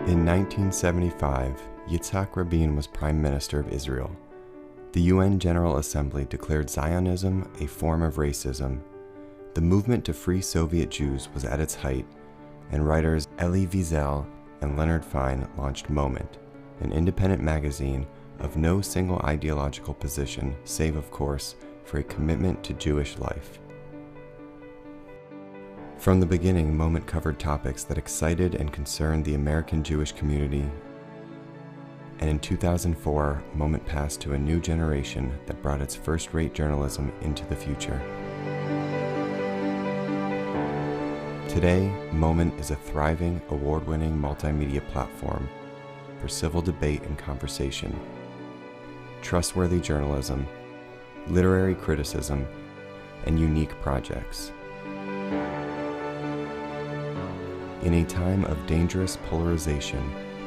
In 1975, Yitzhak Rabin was Prime Minister of Israel. The UN General Assembly declared Zionism a form of racism. The movement to free Soviet Jews was at its height, and writers Elie Wiesel and Leonard Fein launched Moment, an independent magazine of no single ideological position, save, of course, for a commitment to Jewish life. From the beginning, Moment covered topics that excited and concerned the American Jewish community, and in 2004, Moment passed to a new generation that brought its first-rate journalism into the future. Today, Moment is a thriving, award-winning multimedia platform for civil debate and conversation, trustworthy journalism, literary criticism, and unique projects. In a time of dangerous polarization,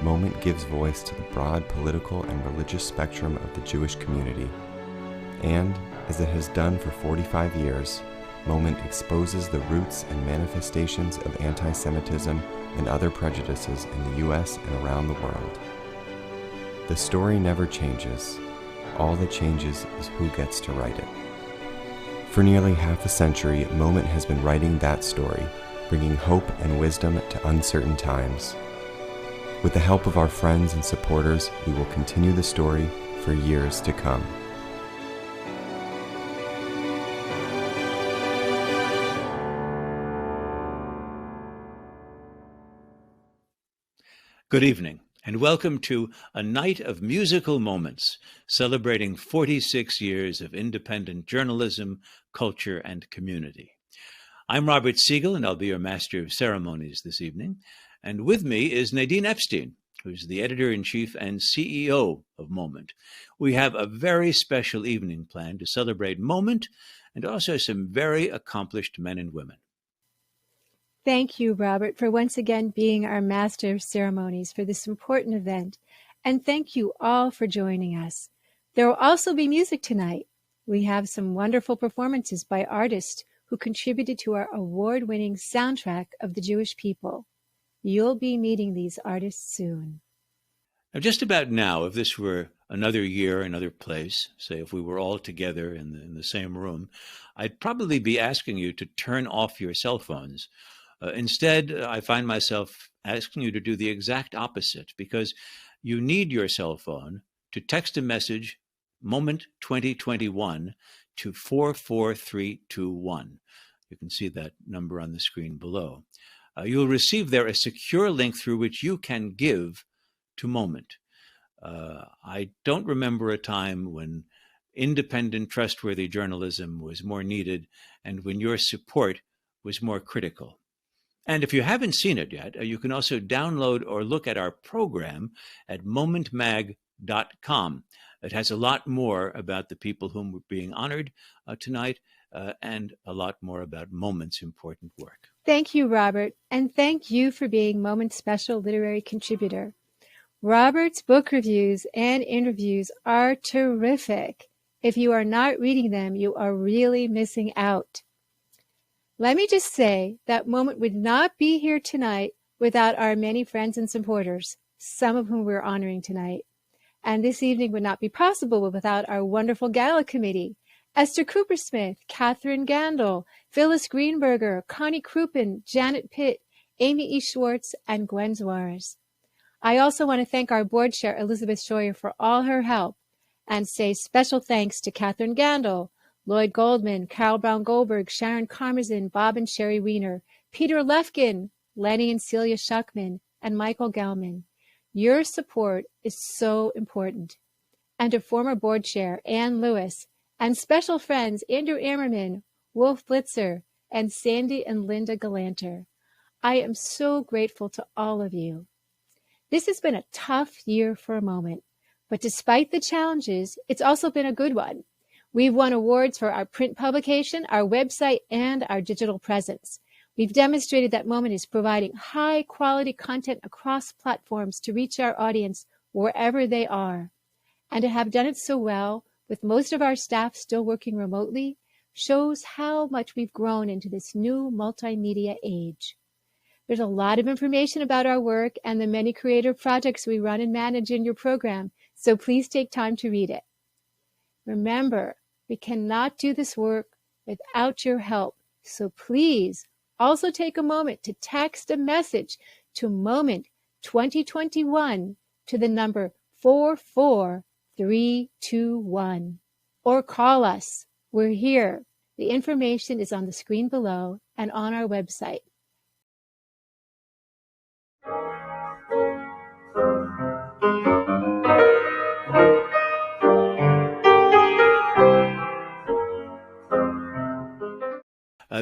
Moment gives voice to the broad political and religious spectrum of the Jewish community. And, as it has done for 45 years, Moment exposes the roots and manifestations of anti-Semitism and other prejudices in the U.S. and around the world. The story never changes. All that changes is who gets to write it. For nearly half a century, Moment has been writing that story, bringing hope and wisdom to uncertain times. With the help of our friends and supporters, we will continue the story for years to come. Good evening, and welcome to a night of musical moments, celebrating 46 years of independent journalism, culture, and community. I'm Robert Siegel, and I'll be your master of ceremonies this evening. And with me is Nadine Epstein, who's the editor-in-chief and CEO of Moment. We have a very special evening planned to celebrate Moment and also some very accomplished men and women. Thank you, Robert, for once again being our master of ceremonies for this important event. And thank you all for joining us. There will also be music tonight. We have some wonderful performances by artists who contributed to our award-winning soundtrack of the Jewish people. You'll be meeting these artists soon. Now, just about now, if this were another year, another place, say if we were all together in the same room, I'd probably be asking you to turn off your cell phones. Instead, I find myself asking you to do the exact opposite, because you need your cell phone to text a message, Moment 2021, to 44321. You can see that number on the screen below. You'll receive there a secure link through which you can give to Moment. I don't remember a time when independent, trustworthy journalism was more needed and when your support was more critical. And if you haven't seen it yet, you can also download or look at our program at momentmag.com. It has a lot more about the people whom we're being honored tonight and a lot more about Moment's important work. Thank you, Robert, and thank you for being Moment's special literary contributor. Robert's book reviews and interviews are terrific. If you are not reading them, you are really missing out. Let me just say that Moment would not be here tonight without our many friends and supporters, some of whom we're honoring tonight. And this evening would not be possible without our wonderful gala committee: Esther Coopersmith, Catherine Gandel, Phyllis Greenberger, Connie Crouppen, Janet Pitt, Amy E. Schwartz, and Gwen Suarez. I also want to thank our board chair, Elizabeth Scheuer, for all her help, and say special thanks to Catherine Gandel, Lloyd Goldman, Carol Brown Goldberg, Sharon Karmazin, Bob and Sherry Weiner, Peter Lefkin, Lenny and Celia Schuckman, and Michael Gelman. Your support is so important. And to former board chair Ann Lewis, and special friends Andrew Ammerman, Wolf Blitzer, and Sandy and Linda Galanter. I am so grateful to all of you. This has been a tough year for a Moment, but despite the challenges, it's also been a good one. We've won awards for our print publication, our website, and our digital presence. We've demonstrated that Moment is providing high-quality content across platforms to reach our audience wherever they are. And to have done it so well, with most of our staff still working remotely, shows how much we've grown into this new multimedia age. There's a lot of information about our work and the many creative projects we run and manage in your program, so please take time to read it. Remember, we cannot do this work without your help, so please also take a moment to text a message to Moment 2021 to the number 44321, or call us. We're here. The information is on the screen below and on our website.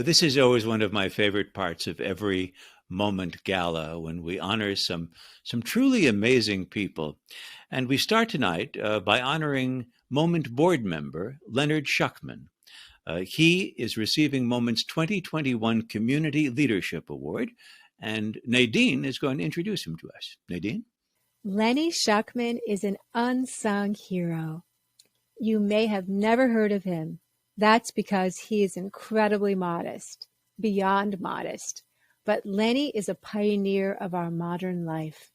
This is always one of my favorite parts of every Moment Gala, when we honor some truly amazing people. And we start tonight by honoring Moment board member Leonard Schuckman. He is receiving Moment's 2021 Community Leadership Award, and Nadine is going to introduce him to us. Nadine? Lenny Schuckman is an unsung hero. You may have never heard of him. That's because he is incredibly modest, beyond modest. But Lenny is a pioneer of our modern life.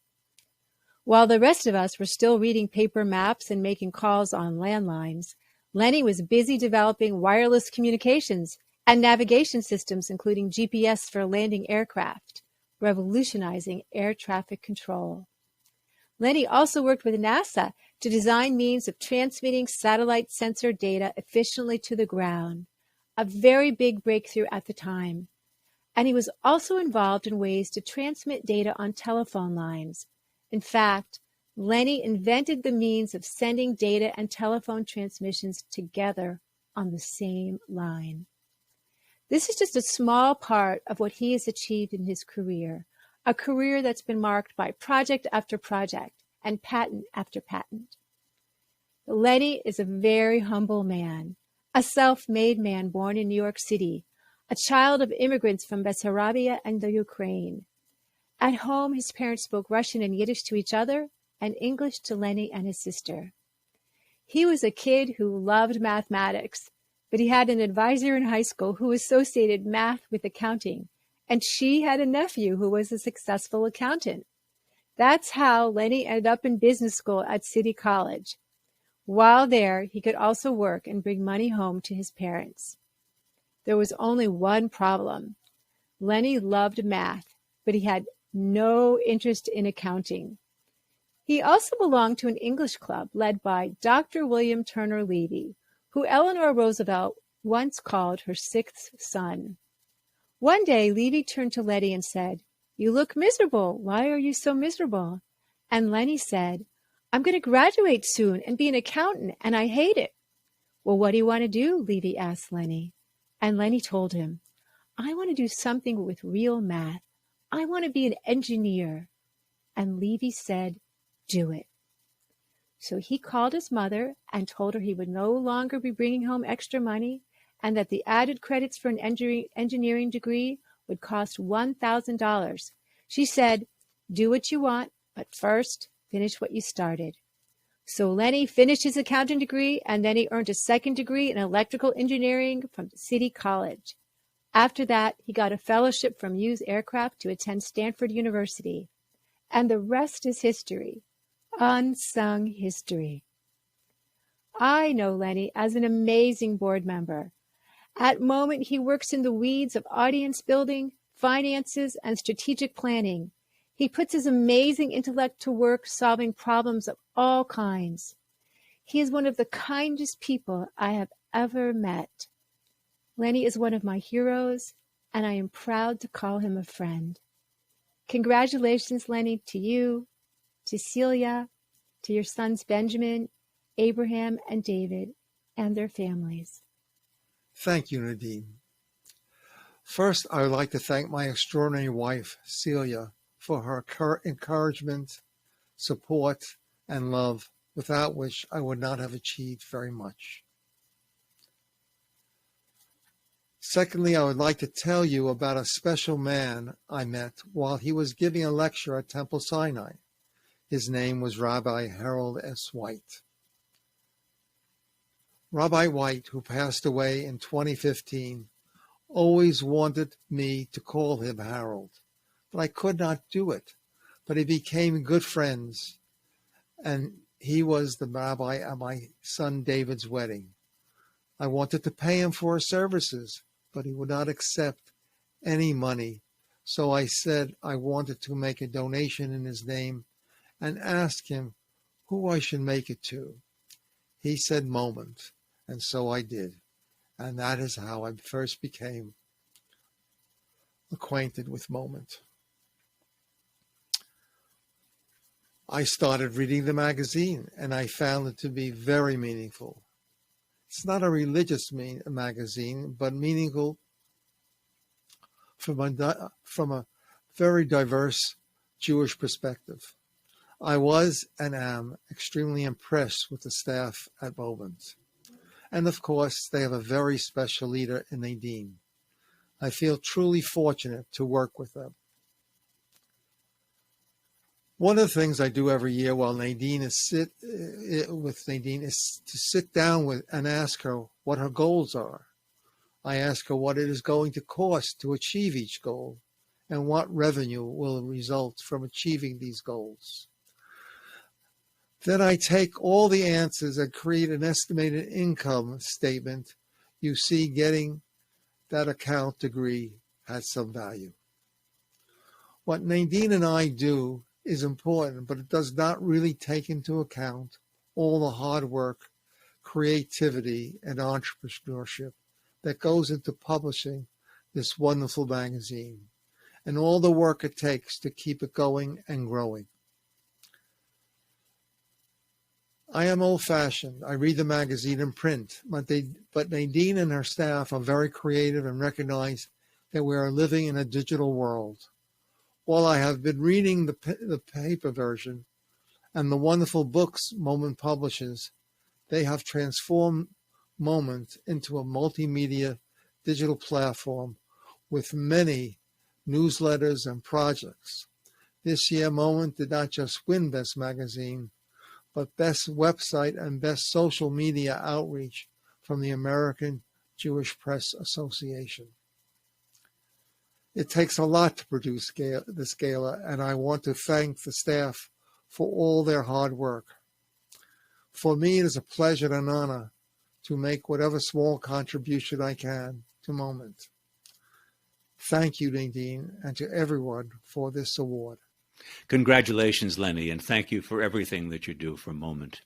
While the rest of us were still reading paper maps and making calls on landlines, Lenny was busy developing wireless communications and navigation systems, including GPS for landing aircraft, revolutionizing air traffic control. Lenny also worked with NASA to design means of transmitting satellite sensor data efficiently to the ground, a very big breakthrough at the time. And he was also involved in ways to transmit data on telephone lines. In fact, Lenny invented the means of sending data and telephone transmissions together on the same line. This is just a small part of what he has achieved in his career, a career that's been marked by project after project and patent after patent. Lenny is a very humble man, a self-made man born in New York City, a child of immigrants from Bessarabia and the Ukraine. At home, his parents spoke Russian and Yiddish to each other and English to Lenny and his sister. He was a kid who loved mathematics, but he had an advisor in high school who associated math with accounting, and she had a nephew who was a successful accountant. That's how Lenny ended up in business school at City College. While there, he could also work and bring money home to his parents. There was only one problem. Lenny loved math, but he had no interest in accounting. He also belonged to an English club led by Dr. William Turner Levy, who Eleanor Roosevelt once called her sixth son. One day, Levy turned to Lenny and said, "You look miserable. Why are you so miserable?" And Lenny said, "I'm going to graduate soon and be an accountant, and I hate it." "Well, what do you want to do?" Levy asked Lenny. And Lenny told him, "I want to do something with real math. I want to be an engineer." And Levy said, "Do it." So he called his mother and told her he would no longer be bringing home extra money, and that the added credits for an engineering degree would cost $1,000. She said, "Do what you want, but first finish what you started." So Lenny finished his accounting degree, and then he earned a second degree in electrical engineering from City College. After that, he got a fellowship from Hughes Aircraft to attend Stanford University. And the rest is history. Unsung history. I know Lenny as an amazing board member. At Moment, he works in the weeds of audience building, finances, and strategic planning. He puts his amazing intellect to work solving problems of all kinds. He is one of the kindest people I have ever met. Lenny is one of my heroes, and I am proud to call him a friend. Congratulations, Lenny, to you, to Celia, to your sons Benjamin, Abraham, and David, and their families. Thank you, Nadine. First, I would like to thank my extraordinary wife, Celia, for her encouragement, support, and love, without which I would not have achieved very much. Secondly, I would like to tell you about a special man I met while he was giving a lecture at Temple Sinai. His name was Rabbi Harold S. White. Rabbi White, who passed away in 2015, always wanted me to call him Harold, but I could not do it. But he became good friends, and he was the rabbi at my son David's wedding. I wanted to pay him for his services, but he would not accept any money. So I said I wanted to make a donation in his name and asked him who I should make it to. He said Moment, and so I did. And that is how I first became acquainted with Moment. I started reading the magazine, and I found it to be very meaningful. It's not a religious magazine, but meaningful from a very diverse Jewish perspective. I was and am extremely impressed with the staff at Moment. And of course, they have a very special leader in Nadine. I feel truly fortunate to work with them. One of the things I do every year while Nadine is to sit down with and ask her what her goals are. I ask her what it is going to cost to achieve each goal and what revenue will result from achieving these goals. Then I take all the answers and create an estimated income statement. You see, getting that account degree has some value. What Nadine and I do is important, but it does not really take into account all the hard work, creativity, and entrepreneurship that goes into publishing this wonderful magazine, and all the work it takes to keep it going and growing. I am old-fashioned. I read the magazine in print, but Nadine and her staff are very creative and recognize that we are living in a digital world. While I have been reading the paper version and the wonderful books Moment publishes, they have transformed Moment into a multimedia digital platform with many newsletters and projects. This year, Moment did not just win Best Magazine, but Best Website and Best Social Media Outreach from the American Jewish Press Association. It takes a lot to produce this gala, and I want to thank the staff for all their hard work. For me, it is a pleasure and an honor to make whatever small contribution I can to Moment. Thank you, Nadine, and to everyone for this award. Congratulations, Lenny, and thank you for everything that you do for Moment.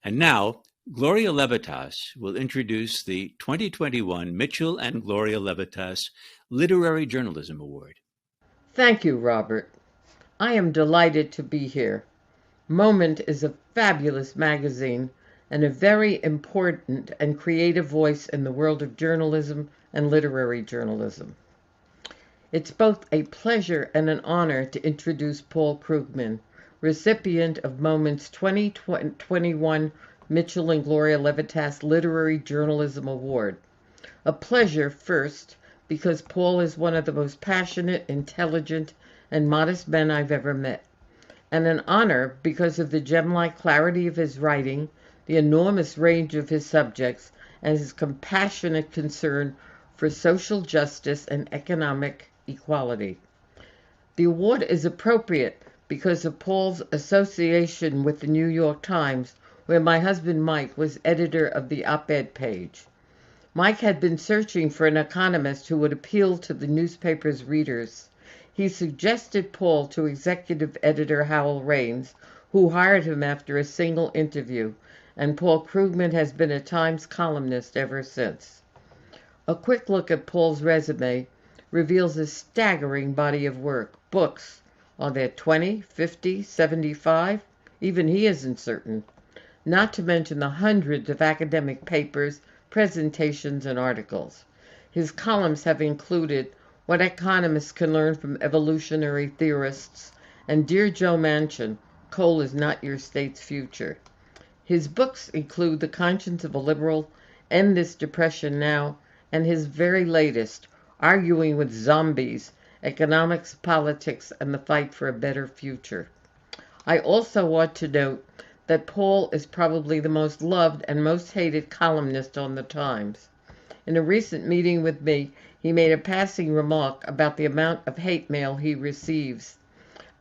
And now, Gloria Levitas will introduce the 2021 Mitchell and Gloria Levitas Literary Journalism Award. Thank you, Robert. I am delighted to be here. Moment is a fabulous magazine and a very important and creative voice in the world of journalism and literary journalism. It's both a pleasure and an honor to introduce Paul Krugman, recipient of Moment's 2021 Mitchell and Gloria Levitas Literary Journalism Award. A pleasure, first, because Paul is one of the most passionate, intelligent, and modest men I've ever met. And an honor because of the gem-like clarity of his writing, the enormous range of his subjects, and his compassionate concern for social justice and economic equality. The award is appropriate because of Paul's association with the New York Times, where my husband Mike was editor of the op-ed page. Mike had been searching for an economist who would appeal to the newspaper's readers. He suggested Paul to executive editor Howell Raines, who hired him after a single interview, and Paul Krugman has been a Times columnist ever since. A quick look at Paul's resume reveals a staggering body of work. Books. Are there 20, 50, 75? Even he isn't certain. Not to mention the hundreds of academic papers, presentations, and articles. His columns have included What Economists Can Learn from Evolutionary Theorists and Dear Joe Manchin, Coal is Not Your State's Future. His books include The Conscience of a Liberal, End This Depression Now, and his very latest, Arguing with Zombies, Economics, Politics, and the Fight for a Better Future. I also want to note that Paul is probably the most loved and most hated columnist on the Times. In a recent meeting with me, he made a passing remark about the amount of hate mail he receives.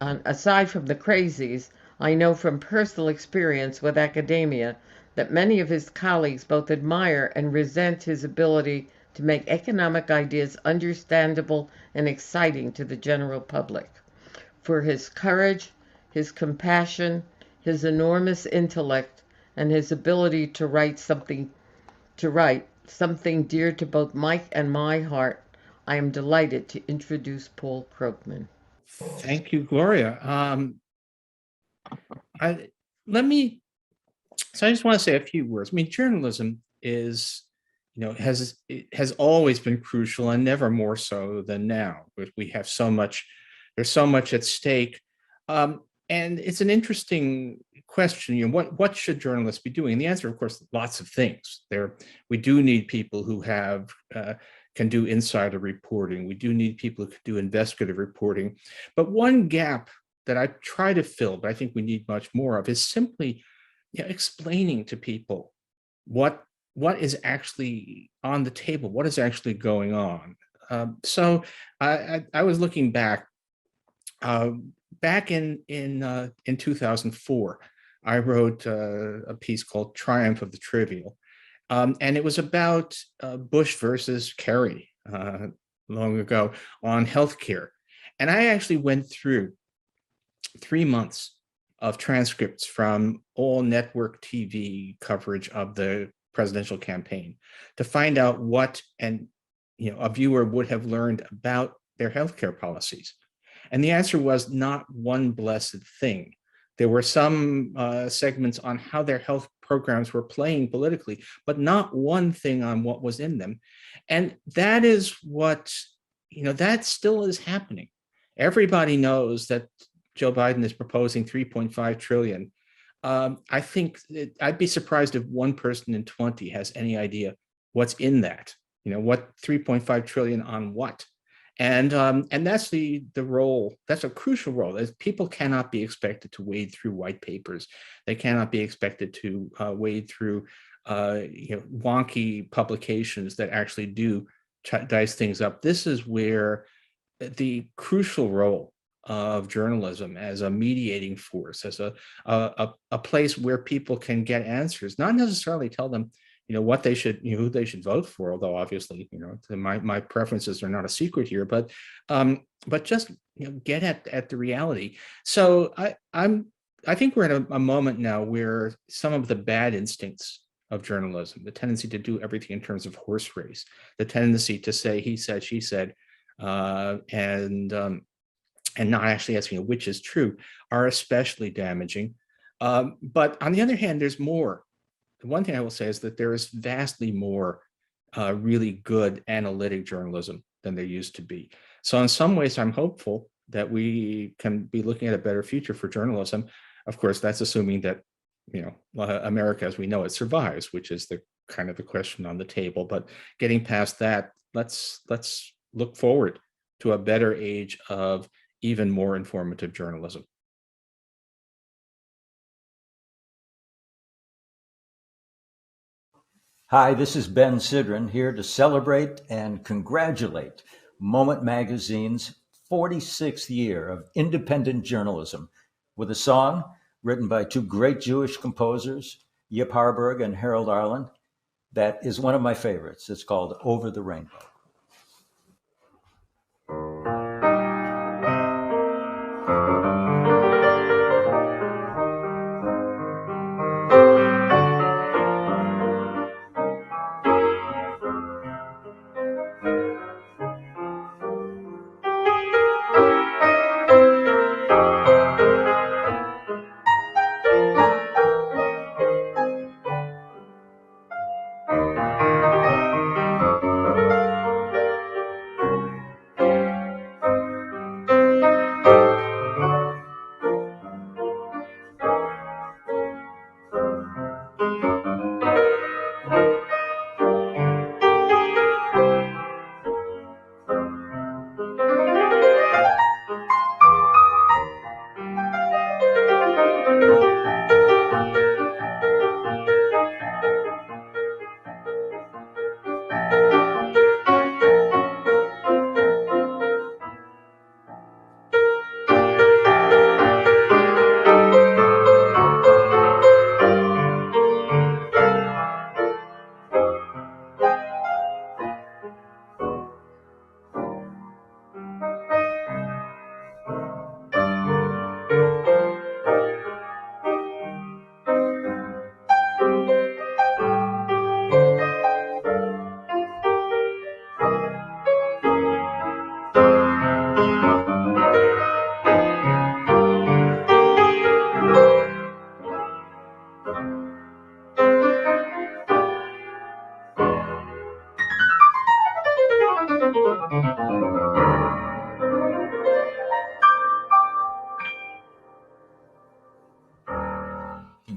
Aside from the crazies, I know from personal experience with academia that many of his colleagues both admire and resent his ability to make economic ideas understandable and exciting to the general public. For his courage, his compassion, his enormous intellect, and his ability to write something dear to both Mike and my heart, I am delighted to introduce Paul Krugman. Thank you, Gloria. I just want to say a few words. I mean, journalism is, has always been crucial, and never more so than now. We have so much, there's so much at stake, and it's an interesting question. What should journalists be doing? And the answer, of course, lots of things. We do need people who can do insider reporting. We do need people who can do investigative reporting. But one gap that I try to fill, but I think we need much more of, is simply explaining to people what is actually on the table, what is actually going on. So I was looking back in 2004. I wrote a piece called "Triumph of the Trivial," and it was about Bush versus Kerry long ago on healthcare. And I actually went through 3 months of transcripts from all network TV coverage of the presidential campaign to find out what a viewer would have learned about their healthcare policies. And the answer was not one blessed thing. There were some segments on how their health programs were playing politically, but not one thing on what was in them. And that is what, that still is happening. Everybody knows that Joe Biden is proposing $3.5 trillion. I think I'd be surprised if one person in 20 has any idea what's in that. What $3.5 trillion on what? And that's the role. That's a crucial role. People cannot be expected to wade through white papers. They cannot be expected to wade through wonky publications that actually do dice things up. This is where the crucial role of journalism as a mediating force, as a place where people can get answers, not necessarily tell them what they should, who they should vote for, although obviously my preferences are not a secret here, but just get at the reality. So I think we're in a moment now where some of the bad instincts of journalism, the tendency to do everything in terms of horse race, the tendency to say he said, she said, and not actually asking which is true, are especially damaging. But on the other hand, there's more. The one thing I will say is that there is vastly more really good analytic journalism than there used to be. So in some ways, I'm hopeful that we can be looking at a better future for journalism. Of course, that's assuming that America as we know it survives, which is the kind of the question on the table. But getting past that, let's look forward to a better age of even more informative journalism. Hi, this is Ben Sidran, here to celebrate and congratulate Moment Magazine's 46th year of independent journalism with a song written by two great Jewish composers, Yip Harburg and Harold Arlen, that is one of my favorites. It's called Over the Rainbow.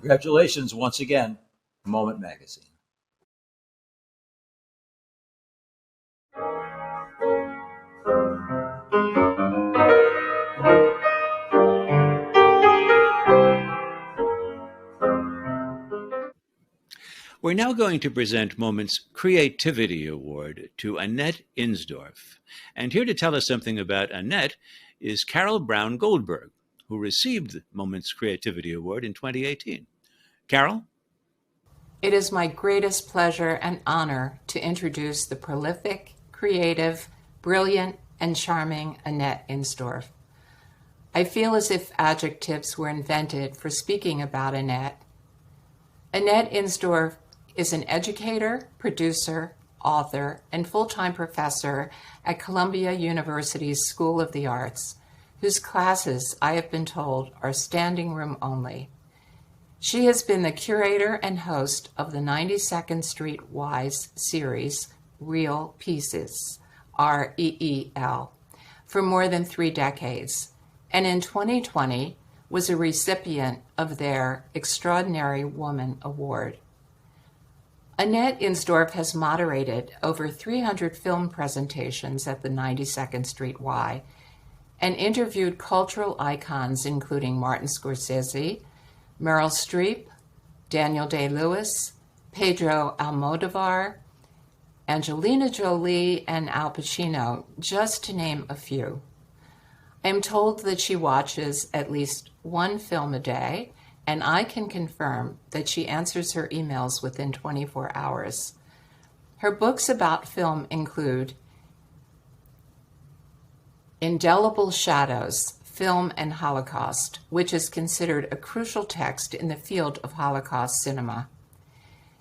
Congratulations once again, Moment Magazine. We're now going to present Moment's Creativity Award to Annette Insdorf. And here to tell us something about Annette is Carol Brown Goldberg, who received the Moment's Creativity Award in 2018. Carol? It is my greatest pleasure and honor to introduce the prolific, creative, brilliant, and charming Annette Insdorf. I feel as if adjectives were invented for speaking about Annette. Annette Insdorf is an educator, producer, author, and full-time professor at Columbia University's School of the Arts, whose classes, I have been told, are standing room only. She has been the curator and host of the 92nd Street Y's series, Reel Pieces, REEL, for more than 3 decades, and in 2020 was a recipient of their Extraordinary Woman Award. Annette Insdorf has moderated over 300 film presentations at the 92nd Street Y and interviewed cultural icons including Martin Scorsese, Meryl Streep, Daniel Day-Lewis, Pedro Almodovar, Angelina Jolie, and Al Pacino, just to name a few. I am told that she watches at least 1 film a day, and I can confirm that she answers her emails within 24 hours. Her books about film include Indelible Shadows, Film and Holocaust, which is considered a crucial text in the field of Holocaust cinema.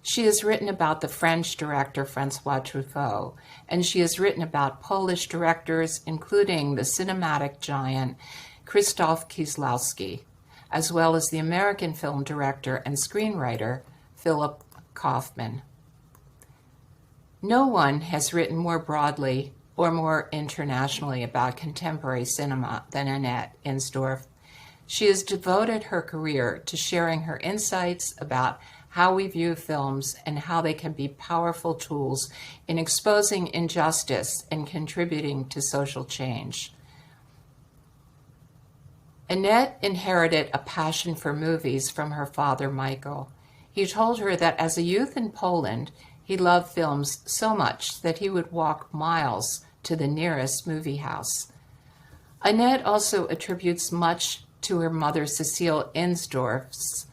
She has written about the French director Francois Truffaut, and she has written about Polish directors, including the cinematic giant Krzysztof Kieslowski, as well as the American film director and screenwriter Philip Kaufman. No one has written more broadly or more internationally about contemporary cinema than Annette Insdorf. She has devoted her career to sharing her insights about how we view films and how they can be powerful tools in exposing injustice and contributing to social change. Annette inherited a passion for movies from her father, Michael. He told her that as a youth in Poland, he loved films so much that he would walk miles to the nearest movie house. Annette also attributes much to her mother, Cecile Insdorf,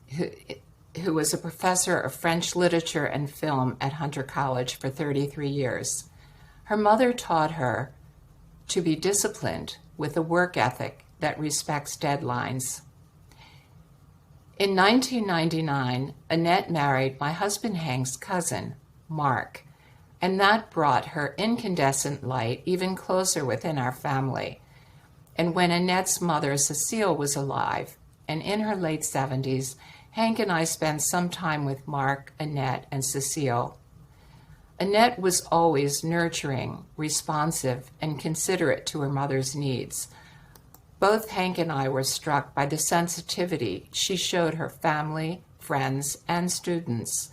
who was a professor of French literature and film at Hunter College for 33 years. Her mother taught her to be disciplined with a work ethic that respects deadlines. In 1999, Annette married my husband Hank's cousin, Mark, and that brought her incandescent light even closer within our family. And when Annette's mother, Cecile, was alive and in her late 70s, Hank and I spent some time with Mark, Annette, and Cecile. Annette was always nurturing, responsive, and considerate to her mother's needs. Both Hank and I were struck by the sensitivity she showed her family, friends, and students.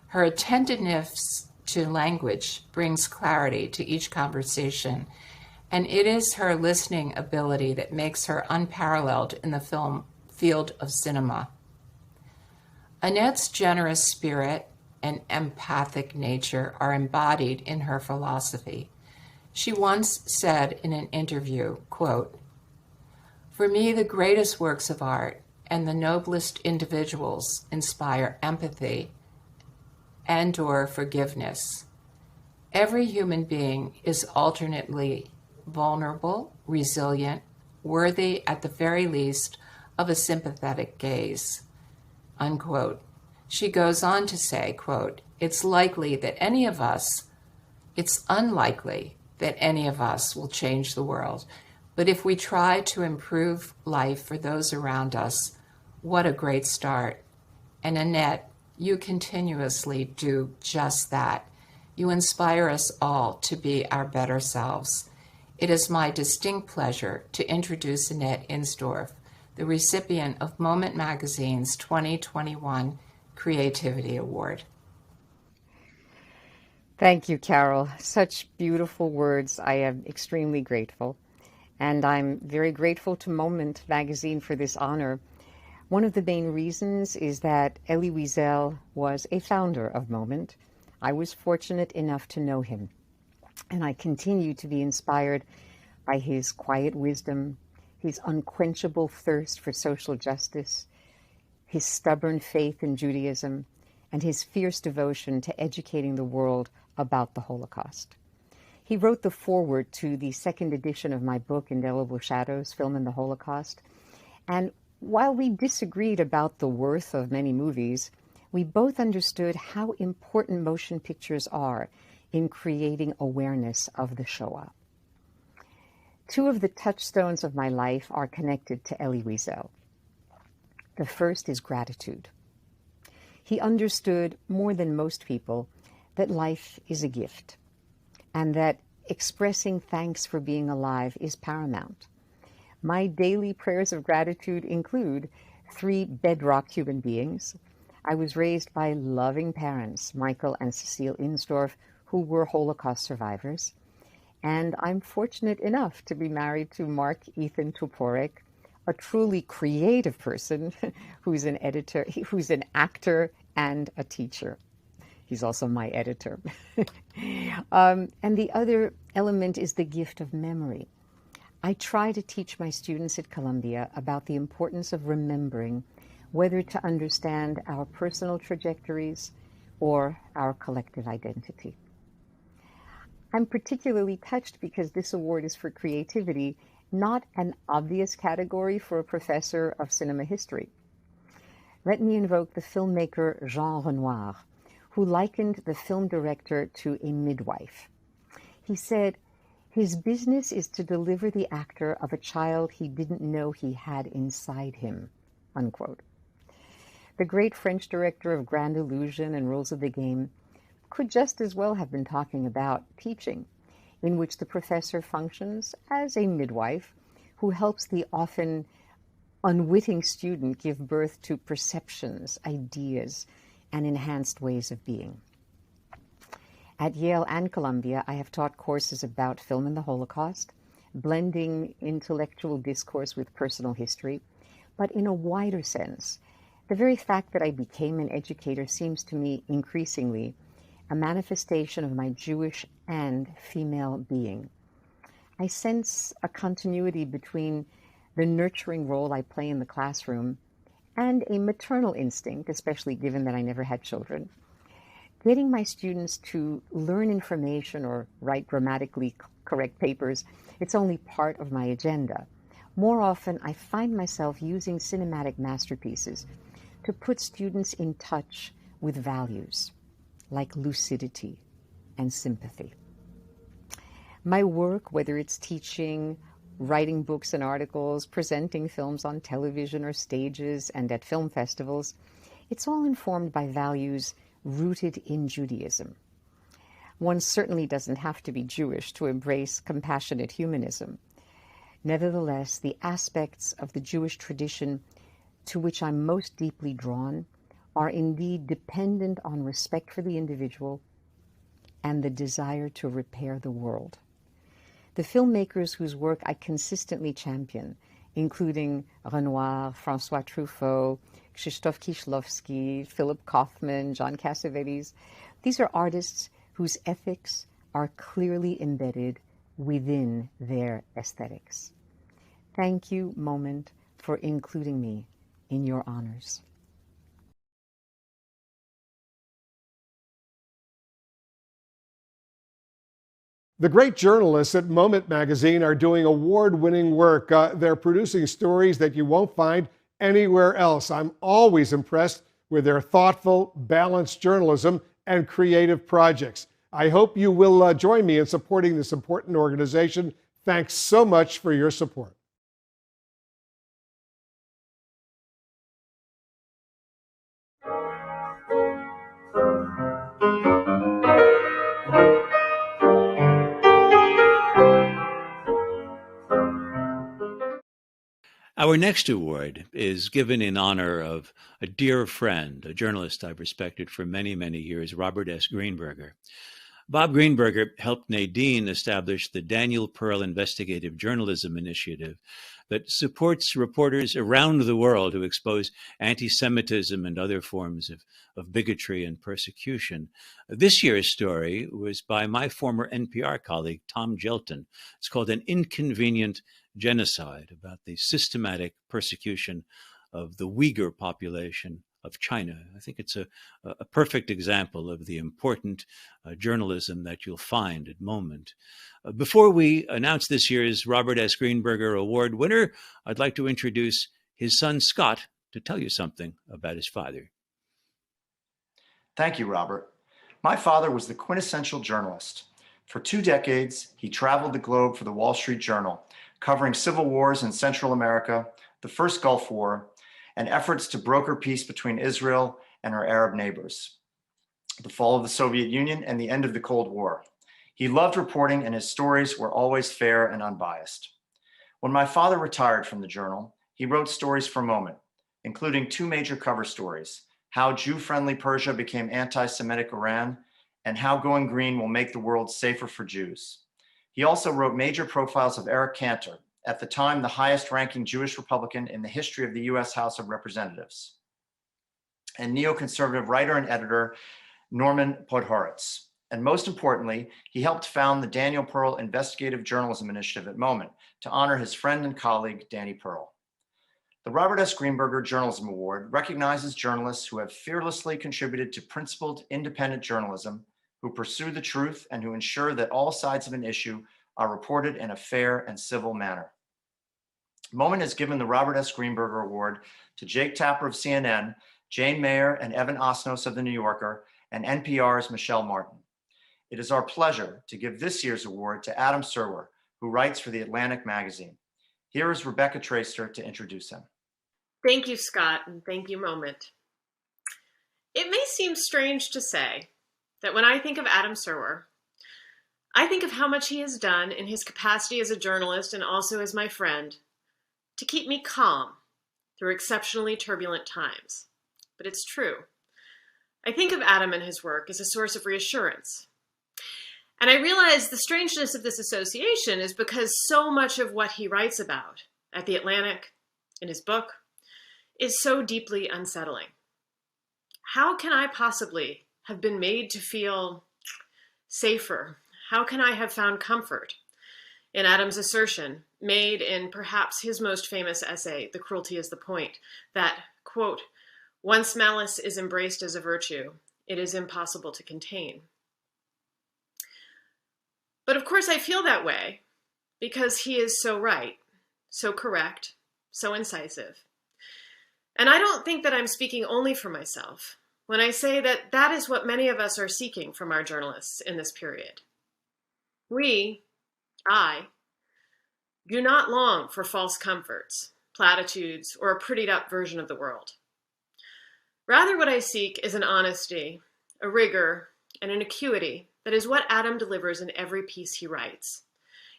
Her attentiveness to language brings clarity to each conversation, and it is her listening ability that makes her unparalleled in the film field of cinema. Annette's generous spirit and empathic nature are embodied in her philosophy. She once said in an interview, quote, "For me, the greatest works of art and the noblest individuals inspire empathy and/or forgiveness. Every human being is alternately vulnerable, resilient, worthy at the very least of a sympathetic gaze," unquote. She goes on to say, quote, it's unlikely that any of us will change the world. But if we try to improve life for those around us, what a great start. And Annette, you continuously do just that. You inspire us all to be our better selves. It is my distinct pleasure to introduce Annette Insdorf the recipient of Moment Magazine's 2021 Creativity Award. Thank you, Carol. Such beautiful words. I am extremely grateful. And I'm very grateful to Moment Magazine for this honor. One of the main reasons is that Elie Wiesel was a founder of Moment. I was fortunate enough to know him, and I continue to be inspired by his quiet wisdom, his unquenchable thirst for social justice, his stubborn faith in Judaism, and his fierce devotion to educating the world about the Holocaust. He wrote the foreword to the second edition of my book, Indelible Shadows, Film and the Holocaust. And while we disagreed about the worth of many movies, we both understood how important motion pictures are in creating awareness of the Shoah. Two of the touchstones of my life are connected to Elie Wiesel. The first is gratitude. He understood more than most people that life is a gift and that expressing thanks for being alive is paramount. My daily prayers of gratitude include 3 bedrock human beings. I was raised by loving parents, Michael and Cecile Insdorf, who were Holocaust survivors. And I'm fortunate enough to be married to Mark Ethan Toporek, a truly creative person who's an editor, who's an actor and a teacher. He's also my editor. And the other element is the gift of memory. I try to teach my students at Columbia about the importance of remembering, whether to understand our personal trajectories or our collective identity. I'm particularly touched because this award is for creativity, not an obvious category for a professor of cinema history. Let me invoke the filmmaker Jean Renoir, who likened the film director to a midwife. He said, his business is to deliver the actor of a child he didn't know he had inside him, unquote. The great French director of Grand Illusion and Rules of the Game could just as well have been talking about teaching, in which the professor functions as a midwife who helps the often unwitting student give birth to perceptions, ideas, and enhanced ways of being. At Yale and Columbia, I have taught courses about film and the Holocaust, blending intellectual discourse with personal history, but in a wider sense. The very fact that I became an educator seems to me increasingly a manifestation of my Jewish and female being. I sense a continuity between the nurturing role I play in the classroom and a maternal instinct, especially given that I never had children. Getting my students to learn information or write grammatically correct papers, it's only part of my agenda. More often, I find myself using cinematic masterpieces to put students in touch with values like lucidity and sympathy. My work, whether it's teaching, writing books and articles, presenting films on television or stages and at film festivals, it's all informed by values rooted in Judaism. One certainly doesn't have to be Jewish to embrace compassionate humanism. Nevertheless, the aspects of the Jewish tradition to which I'm most deeply drawn are indeed dependent on respect for the individual and the desire to repair the world. The filmmakers whose work I consistently champion, including Renoir, François Truffaut, Krzysztof Kieślowski, Philip Kaufman, John Cassavetes, these are artists whose ethics are clearly embedded within their aesthetics. Thank you, Moment, for including me in your honors. The great journalists at Moment Magazine are doing award-winning work. They're producing stories that you won't find anywhere else. I'm always impressed with their thoughtful, balanced journalism and creative projects. I hope you will join me in supporting this important organization. Thanks so much for your support. Our next award is given in honor of a dear friend, a journalist I've respected for many, many years, Robert S. Greenberger. Bob Greenberger helped Nadine establish the Daniel Pearl Investigative Journalism Initiative that supports reporters around the world who expose anti-Semitism and other forms of bigotry and persecution. This year's story was by my former NPR colleague, Tom Gelton. It's called An Inconvenient Genocide, about the systematic persecution of the Uyghur population of China. I think it's a perfect example of the important journalism that you'll find at Moment. Before we announce this year's Robert S. Greenberger Award winner, I'd like to introduce his son, Scott, to tell you something about his father. Thank you, Robert. My father was the quintessential journalist. For 2 decades, he traveled the globe for the Wall Street Journal, covering civil wars in Central America, the first Gulf War, and efforts to broker peace between Israel and her Arab neighbors, the fall of the Soviet Union, and the end of the Cold War. He loved reporting, and his stories were always fair and unbiased. When my father retired from the Journal, he wrote stories for Moment, including 2 major cover stories: How Jew-Friendly Persia Became Anti-Semitic Iran, and How Going Green Will Make the World Safer for Jews. He also wrote major profiles of Eric Cantor, at the time the highest-ranking Jewish Republican in the history of the U.S. House of Representatives, and neoconservative writer and editor Norman Podhoretz. And most importantly, he helped found the Daniel Pearl Investigative Journalism Initiative at Moment to honor his friend and colleague, Danny Pearl. The Robert S. Greenberger Journalism Award recognizes journalists who have fearlessly contributed to principled, independent journalism, who pursue the truth, and who ensure that all sides of an issue are reported in a fair and civil manner. Moment has given the Robert S. Greenberger Award to Jake Tapper of CNN, Jane Mayer and Evan Osnos of The New Yorker, and NPR's Michelle Martin. It is our pleasure to give this year's award to Adam Serwer, who writes for The Atlantic magazine. Here is Rebecca Traister to introduce him. Thank you, Scott, and thank you, Moment. It may seem strange to say that when I think of Adam Serwer, I think of how much he has done in his capacity as a journalist and also as my friend to keep me calm through exceptionally turbulent times. But it's true. I think of Adam and his work as a source of reassurance. And I realize the strangeness of this association is because so much of what he writes about at The Atlantic, in his book, is so deeply unsettling. How can I possibly have been made to feel safer? How can I have found comfort in Adam's assertion, made in perhaps his most famous essay, The Cruelty is the Point, that, quote, once malice is embraced as a virtue, it is impossible to contain. But of course I feel that way because he is so right, so correct, so incisive. And I don't think that I'm speaking only for myself when I say that that is what many of us are seeking from our journalists in this period. I, do not long for false comforts, platitudes, or a prettied up version of the world. Rather, what I seek is an honesty, a rigor, and an acuity that is what Adam delivers in every piece he writes,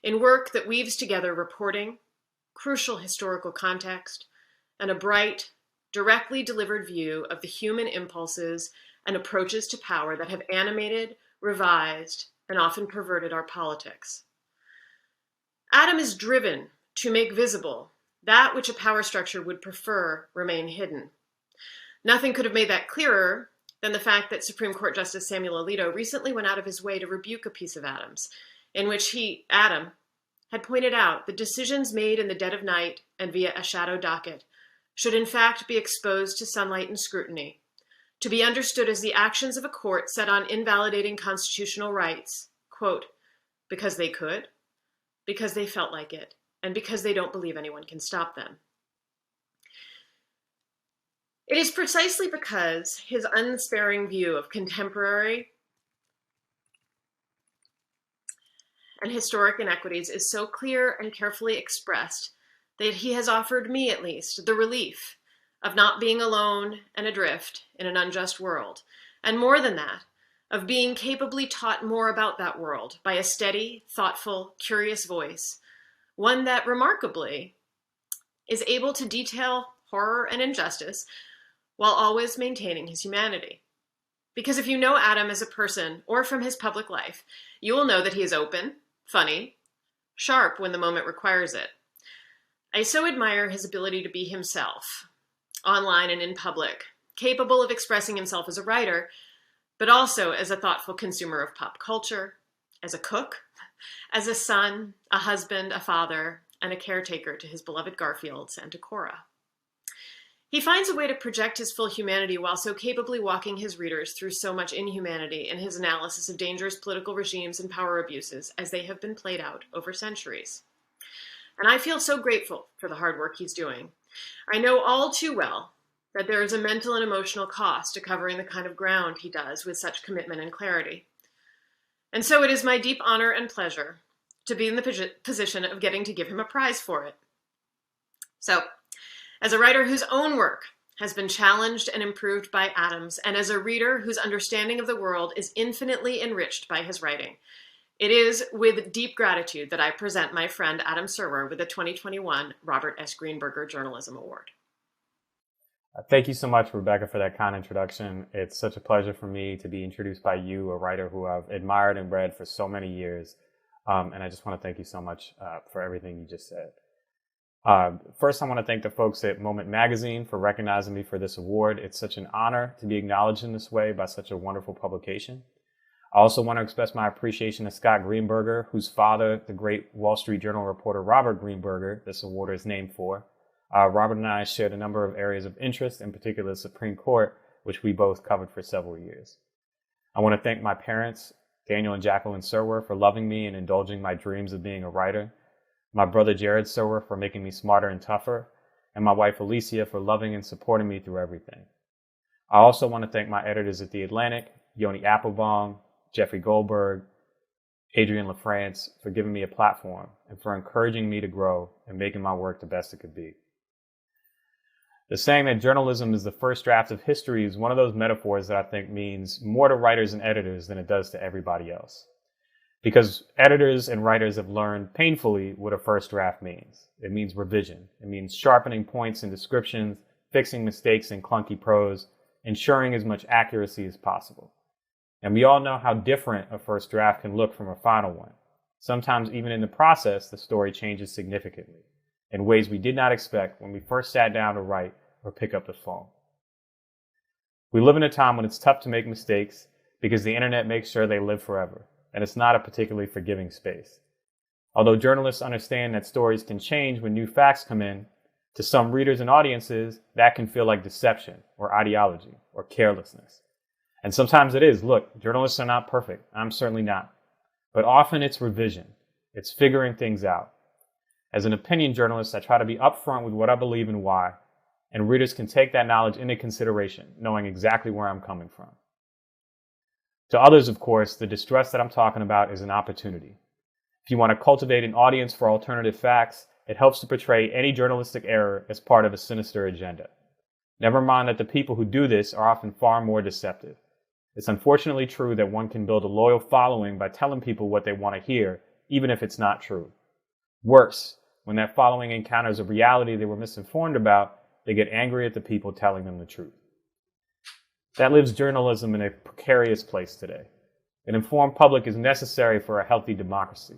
in work that weaves together reporting, crucial historical context, and a bright, directly delivered view of the human impulses and approaches to power that have animated, revised, and often perverted our politics. Adam is driven to make visible that which a power structure would prefer remain hidden. Nothing could have made that clearer than the fact that Supreme Court Justice Samuel Alito recently went out of his way to rebuke a piece of Adam's, in which Adam, had pointed out that decisions made in the dead of night and via a shadow docket should in fact be exposed to sunlight and scrutiny, to be understood as the actions of a court set on invalidating constitutional rights, quote, because they could, because they felt like it, and because they don't believe anyone can stop them. It is precisely because his unsparing view of contemporary and historic inequities is so clear and carefully expressed that he has offered me, at least, the relief of not being alone and adrift in an unjust world, and more than that, of being capably taught more about that world by a steady, thoughtful, curious voice, one that remarkably is able to detail horror and injustice while always maintaining his humanity. Because if you know Adam as a person or from his public life, you will know that he is open, funny, sharp when the moment requires it. I so admire his ability to be himself, online and in public, capable of expressing himself as a writer, but also as a thoughtful consumer of pop culture, as a cook, as a son, a husband, a father, and a caretaker to his beloved Garfields and to Cora. He finds a way to project his full humanity while so capably walking his readers through so much inhumanity in his analysis of dangerous political regimes and power abuses as they have been played out over centuries. And I feel so grateful for the hard work he's doing. I know all too well that there is a mental and emotional cost to covering the kind of ground he does with such commitment and clarity. And so it is my deep honor and pleasure to be in the position of getting to give him a prize for it. So, as a writer whose own work has been challenged and improved by Adam's, and as a reader whose understanding of the world is infinitely enriched by his writing, it is with deep gratitude that I present my friend Adam Serwer with the 2021 Robert S. Greenberger Journalism Award. Thank you so much, Rebecca, for that kind introduction. It's such a pleasure for me to be introduced by you, a writer who I've admired and read for so many years. And I just want to thank you so much for everything you just said. First, I want to thank the folks at Moment Magazine for recognizing me for this award. It's such an honor to be acknowledged in this way by such a wonderful publication. I also want to express my appreciation to Scott Greenberger, whose father, the great Wall Street Journal reporter Robert Greenberger, this award is named for. Robert and I shared a number of areas of interest, in particular the Supreme Court, which we both covered for several years. I want to thank my parents, Daniel and Jacqueline Serwer, for loving me and indulging my dreams of being a writer, my brother Jared Serwer for making me smarter and tougher, and my wife Alicia for loving and supporting me through everything. I also want to thank my editors at The Atlantic, Yoni Applebaum, Jeffrey Goldberg, Adrienne LaFrance, for giving me a platform and for encouraging me to grow and making my work the best it could be. The saying that journalism is the first draft of history is one of those metaphors that I think means more to writers and editors than it does to everybody else. Because editors and writers have learned painfully what a first draft means. It means revision. It means sharpening points in descriptions, fixing mistakes in clunky prose, ensuring as much accuracy as possible. And we all know how different a first draft can look from a final one. Sometimes even in the process, the story changes significantly in ways we did not expect when we first sat down to write or pick up the phone. We live in a time when it's tough to make mistakes because the internet makes sure they live forever, and it's not a particularly forgiving space. Although journalists understand that stories can change when new facts come in, to some readers and audiences, that can feel like deception or ideology or carelessness. And sometimes it is. Look, journalists are not perfect. I'm certainly not. But often it's revision. It's figuring things out. As an opinion journalist, I try to be upfront with what I believe and why, and readers can take that knowledge into consideration, knowing exactly where I'm coming from. To others, of course, the distress that I'm talking about is an opportunity. If you want to cultivate an audience for alternative facts, it helps to portray any journalistic error as part of a sinister agenda. Never mind that the people who do this are often far more deceptive. It's unfortunately true that one can build a loyal following by telling people what they want to hear, even if it's not true. Worse, when that following encounters a reality they were misinformed about, they get angry at the people telling them the truth. That leaves journalism in a precarious place today. An informed public is necessary for a healthy democracy.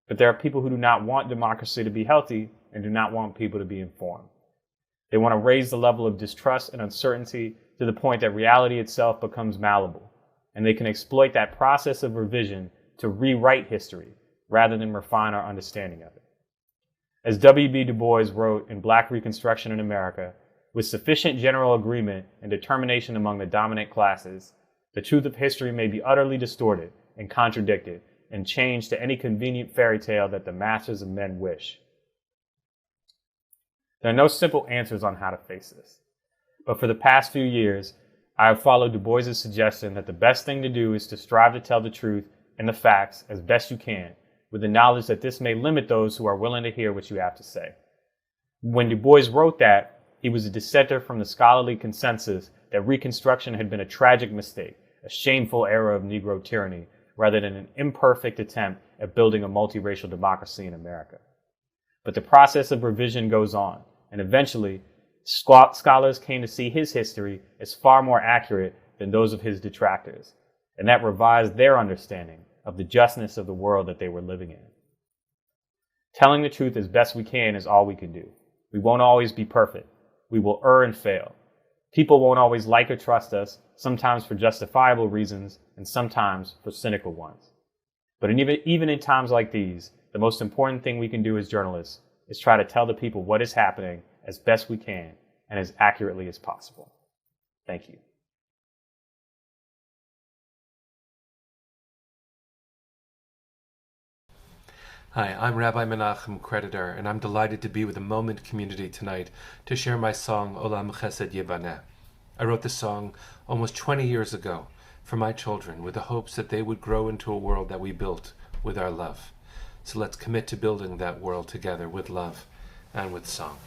But there are people who do not want democracy to be healthy and do not want people to be informed. They want to raise the level of distrust and uncertainty to the point that reality itself becomes malleable, and they can exploit that process of revision to rewrite history rather than refine our understanding of it. As W.B. Du Bois wrote in Black Reconstruction in America, with sufficient general agreement and determination among the dominant classes, the truth of history may be utterly distorted and contradicted and changed to any convenient fairy tale that the masters of men wish. There are no simple answers on how to face this. But for the past few years, I have followed Du Bois' suggestion that the best thing to do is to strive to tell the truth and the facts as best you can, with the knowledge that this may limit those who are willing to hear what you have to say. When Du Bois wrote that, he was a dissenter from the scholarly consensus that Reconstruction had been a tragic mistake, a shameful era of Negro tyranny, rather than an imperfect attempt at building a multiracial democracy in America. But the process of revision goes on, and eventually, scholars came to see his history as far more accurate than those of his detractors, and that revised their understanding of the justness of the world that they were living in. Telling the truth as best we can is all we can do. We won't always be perfect. We will err and fail. People won't always like or trust us, sometimes for justifiable reasons and sometimes for cynical ones. But even in times like these, the most important thing we can do as journalists is try to tell the people what is happening as best we can and as accurately as possible. Thank you. Hi, I'm Rabbi Menachem Creditor, and I'm delighted to be with the Moment community tonight to share my song Olam Chesed Yibaneh. I wrote this song almost 20 years ago for my children with the hopes that they would grow into a world that we built with our love. So let's commit to building that world together with love and with song.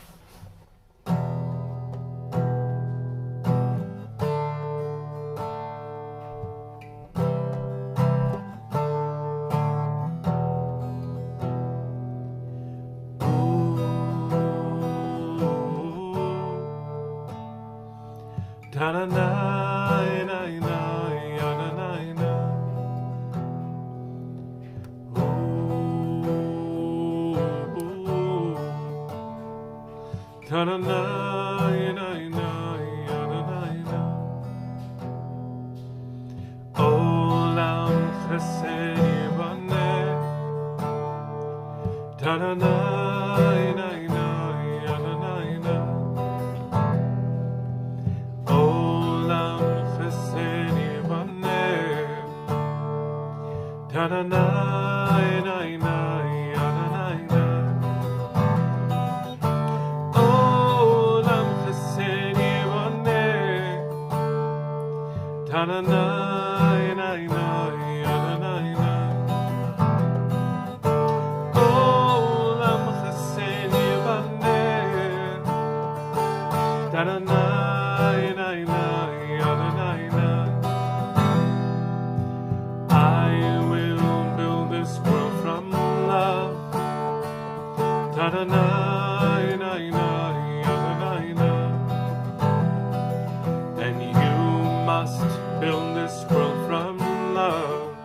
And you must build this world from love.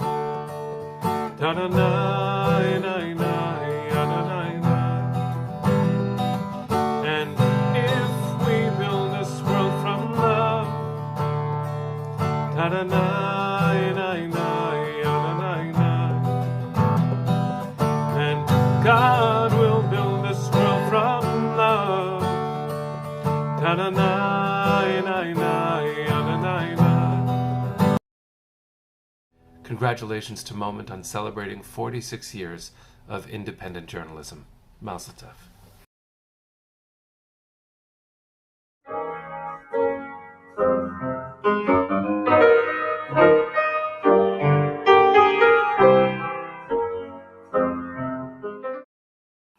And if we build this world from love, and God will build this world from love. Congratulations to Moment on celebrating 46 years of independent journalism. Mazel tov.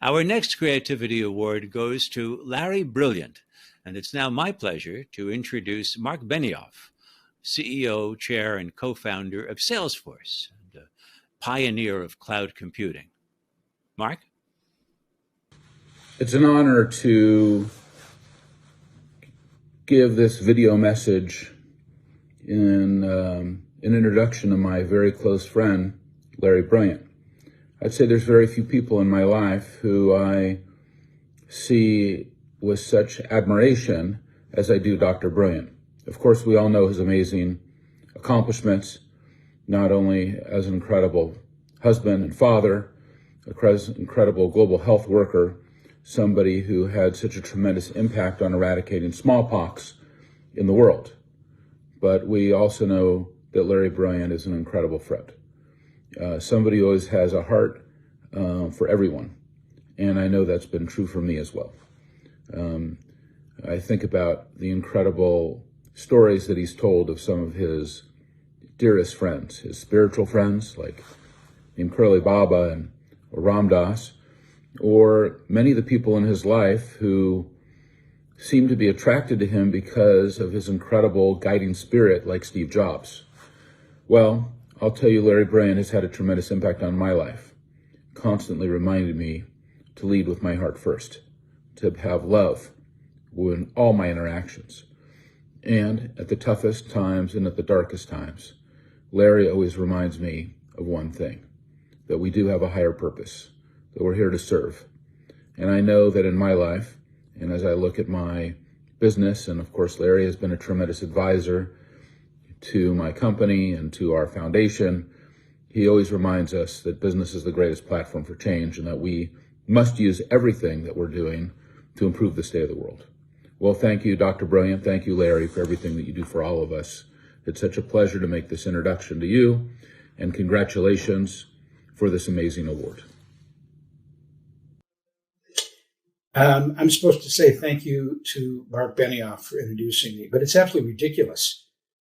Our next Creativity Award goes to Larry Brilliant, and it's now my pleasure to introduce Mark Benioff, CEO, chair, and co-founder of Salesforce, and a pioneer of cloud computing. Mark? It's an honor to give this video message in an introduction to my very close friend, Larry Brilliant. I'd say there's very few people in my life who I see with such admiration as I do Dr. Brilliant. Of course, we all know his amazing accomplishments, not only as an incredible husband and father, an incredible global health worker, somebody who had such a tremendous impact on eradicating smallpox in the world. But we also know that Larry Brilliant is an incredible friend. Somebody who always has a heart for everyone. And I know that's been true for me as well. I think about the incredible stories that he's told of some of his dearest friends, his spiritual friends, like Curly Baba or Ram Dass, or many of the people in his life who seem to be attracted to him because of his incredible guiding spirit, like Steve Jobs. Well, I'll tell you, Larry Brilliant has had a tremendous impact on my life, constantly reminding me to lead with my heart first, to have love in all my interactions. And at the toughest times and at the darkest times, Larry always reminds me of one thing, that we do have a higher purpose, that we're here to serve. And I know that in my life, and as I look at my business, and of course Larry has been a tremendous advisor to my company and to our foundation, he always reminds us that business is the greatest platform for change and that we must use everything that we're doing to improve the state of the world. Well, thank you, Dr. Brilliant. Thank you, Larry, for everything that you do for all of us. It's such a pleasure to make this introduction to you, and congratulations for this amazing award. I'm supposed to say thank you to Mark Benioff for introducing me, but it's absolutely ridiculous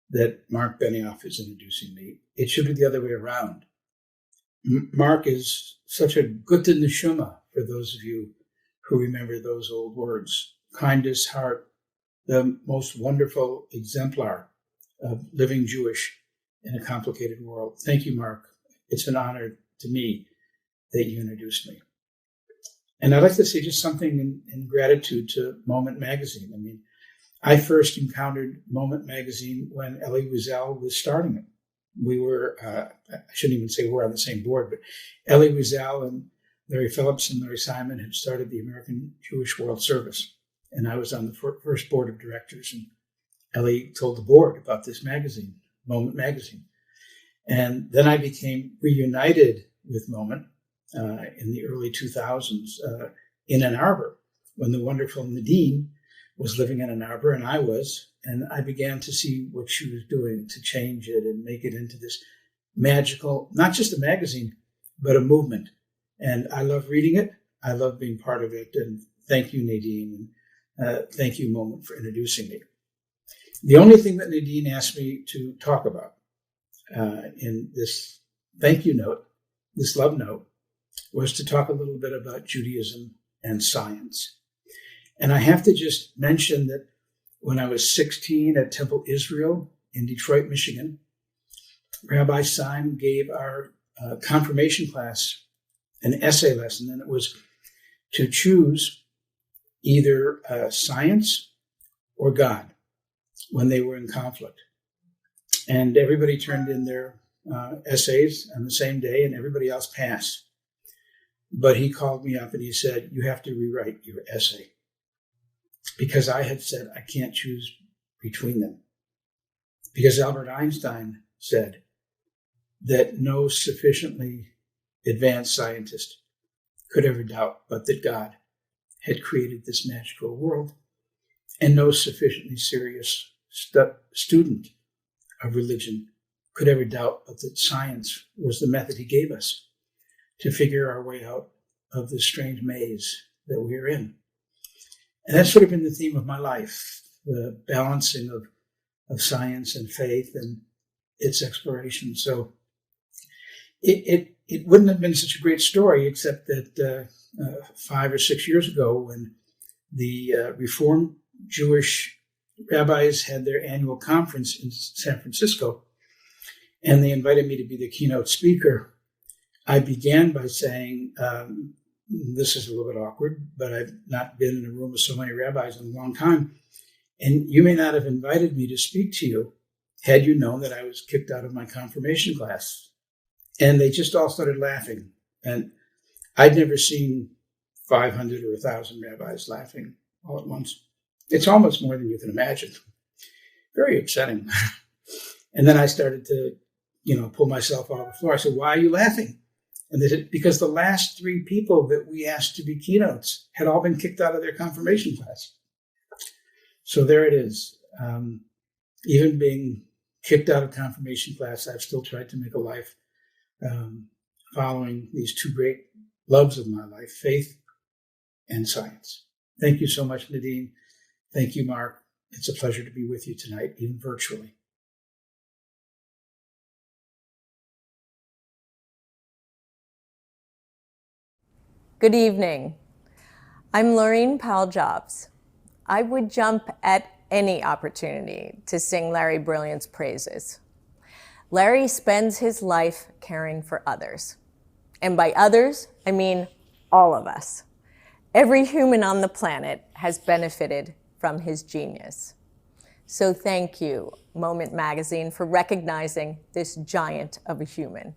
that Mark Benioff is introducing me. It should be the other way around. Mark is such a gute neshama, for those of you who remember those old words. Kindest heart, the most wonderful exemplar of living Jewish in a complicated world. Thank you, Mark. It's an honor to me that you introduced me. And I'd like to say just something in gratitude to Moment Magazine. I mean, I first encountered Moment Magazine when Elie Wiesel was starting it. We were, I shouldn't even say we're on the same board, but Elie Wiesel and Larry Phillips and Larry Simon had started the American Jewish World Service. And I was on the first board of directors. And Elie told the board about this magazine, Moment Magazine. And then I became reunited with Moment in the early 2000s in Ann Arbor, when the wonderful Nadine was living in Ann Arbor, and I was. And I began to see what she was doing to change it and make it into this magical, not just a magazine, but a movement. And I love reading it. I love being part of it. And thank you, Nadine. And thank you, Moment, for introducing me. The only thing that Nadine asked me to talk about in this thank you note, this love note, was to talk a little bit about Judaism and science. And I have to just mention that when I was 16 at Temple Israel in Detroit, Michigan, Rabbi Simon gave our confirmation class an essay lesson, and it was to choose either science or God when they were in conflict. And everybody turned in their essays on the same day, and everybody else passed. But he called me up and he said, you have to rewrite your essay. Because I had said I can't choose between them. Because Albert Einstein said that no sufficiently advanced scientist could ever doubt but that God had created this magical world, and no sufficiently serious student of religion could ever doubt but that science was the method he gave us to figure our way out of this strange maze that we're in. And that's sort of been the theme of my life, the balancing of science and faith and its exploration. So it wouldn't have been such a great story, except that 5 or 6 years ago, when the Reformed Jewish rabbis had their annual conference in San Francisco, and they invited me to be the keynote speaker, I began by saying, this is a little bit awkward, but I've not been in a room with so many rabbis in a long time. And you may not have invited me to speak to you had you known that I was kicked out of my confirmation class. And they just all started laughing. And I'd never seen 500 or 1,000 rabbis laughing all at once. It's almost more than you can imagine. Very upsetting. And then I started to, pull myself off the floor. I said, why are you laughing? And they said, because the last 3 people that we asked to be keynotes had all been kicked out of their confirmation class. So there it is. Even being kicked out of confirmation class, I've still tried to make a life following these 2 great loves of my life, faith and science. Thank you so much, Nadine. Thank you, Mark. It's a pleasure to be with you tonight, even virtually. Good evening. I'm Laureen Powell-Jobs. I would jump at any opportunity to sing Larry Brilliant's praises. Larry spends his life caring for others. And by others, I mean all of us. Every human on the planet has benefited from his genius. So thank you, Moment Magazine, for recognizing this giant of a human.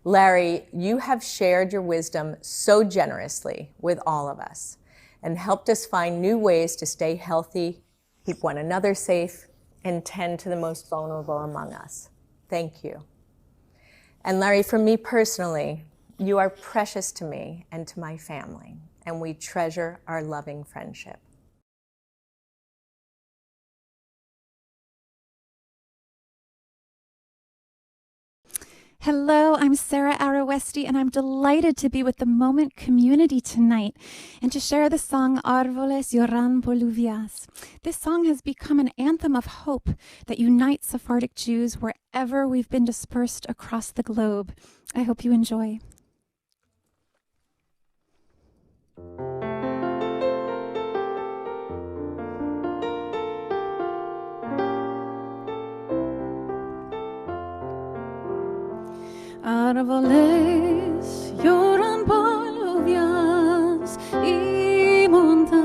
Larry, you have shared your wisdom so generously with all of us and helped us find new ways to stay healthy, keep one another safe, and tend to the most vulnerable among us. Thank you. And Larry, for me personally, you are precious to me and to my family, and we treasure our loving friendship. Hello, I'm Sarah Arawesti, and I'm delighted to be with the Moment community tonight and to share the song Árboles Lloran Bolivias. This song has become an anthem of hope that unites Sephardic Jews wherever we've been dispersed across the globe. I hope you enjoy. Árboles lloran Bolivias y montañas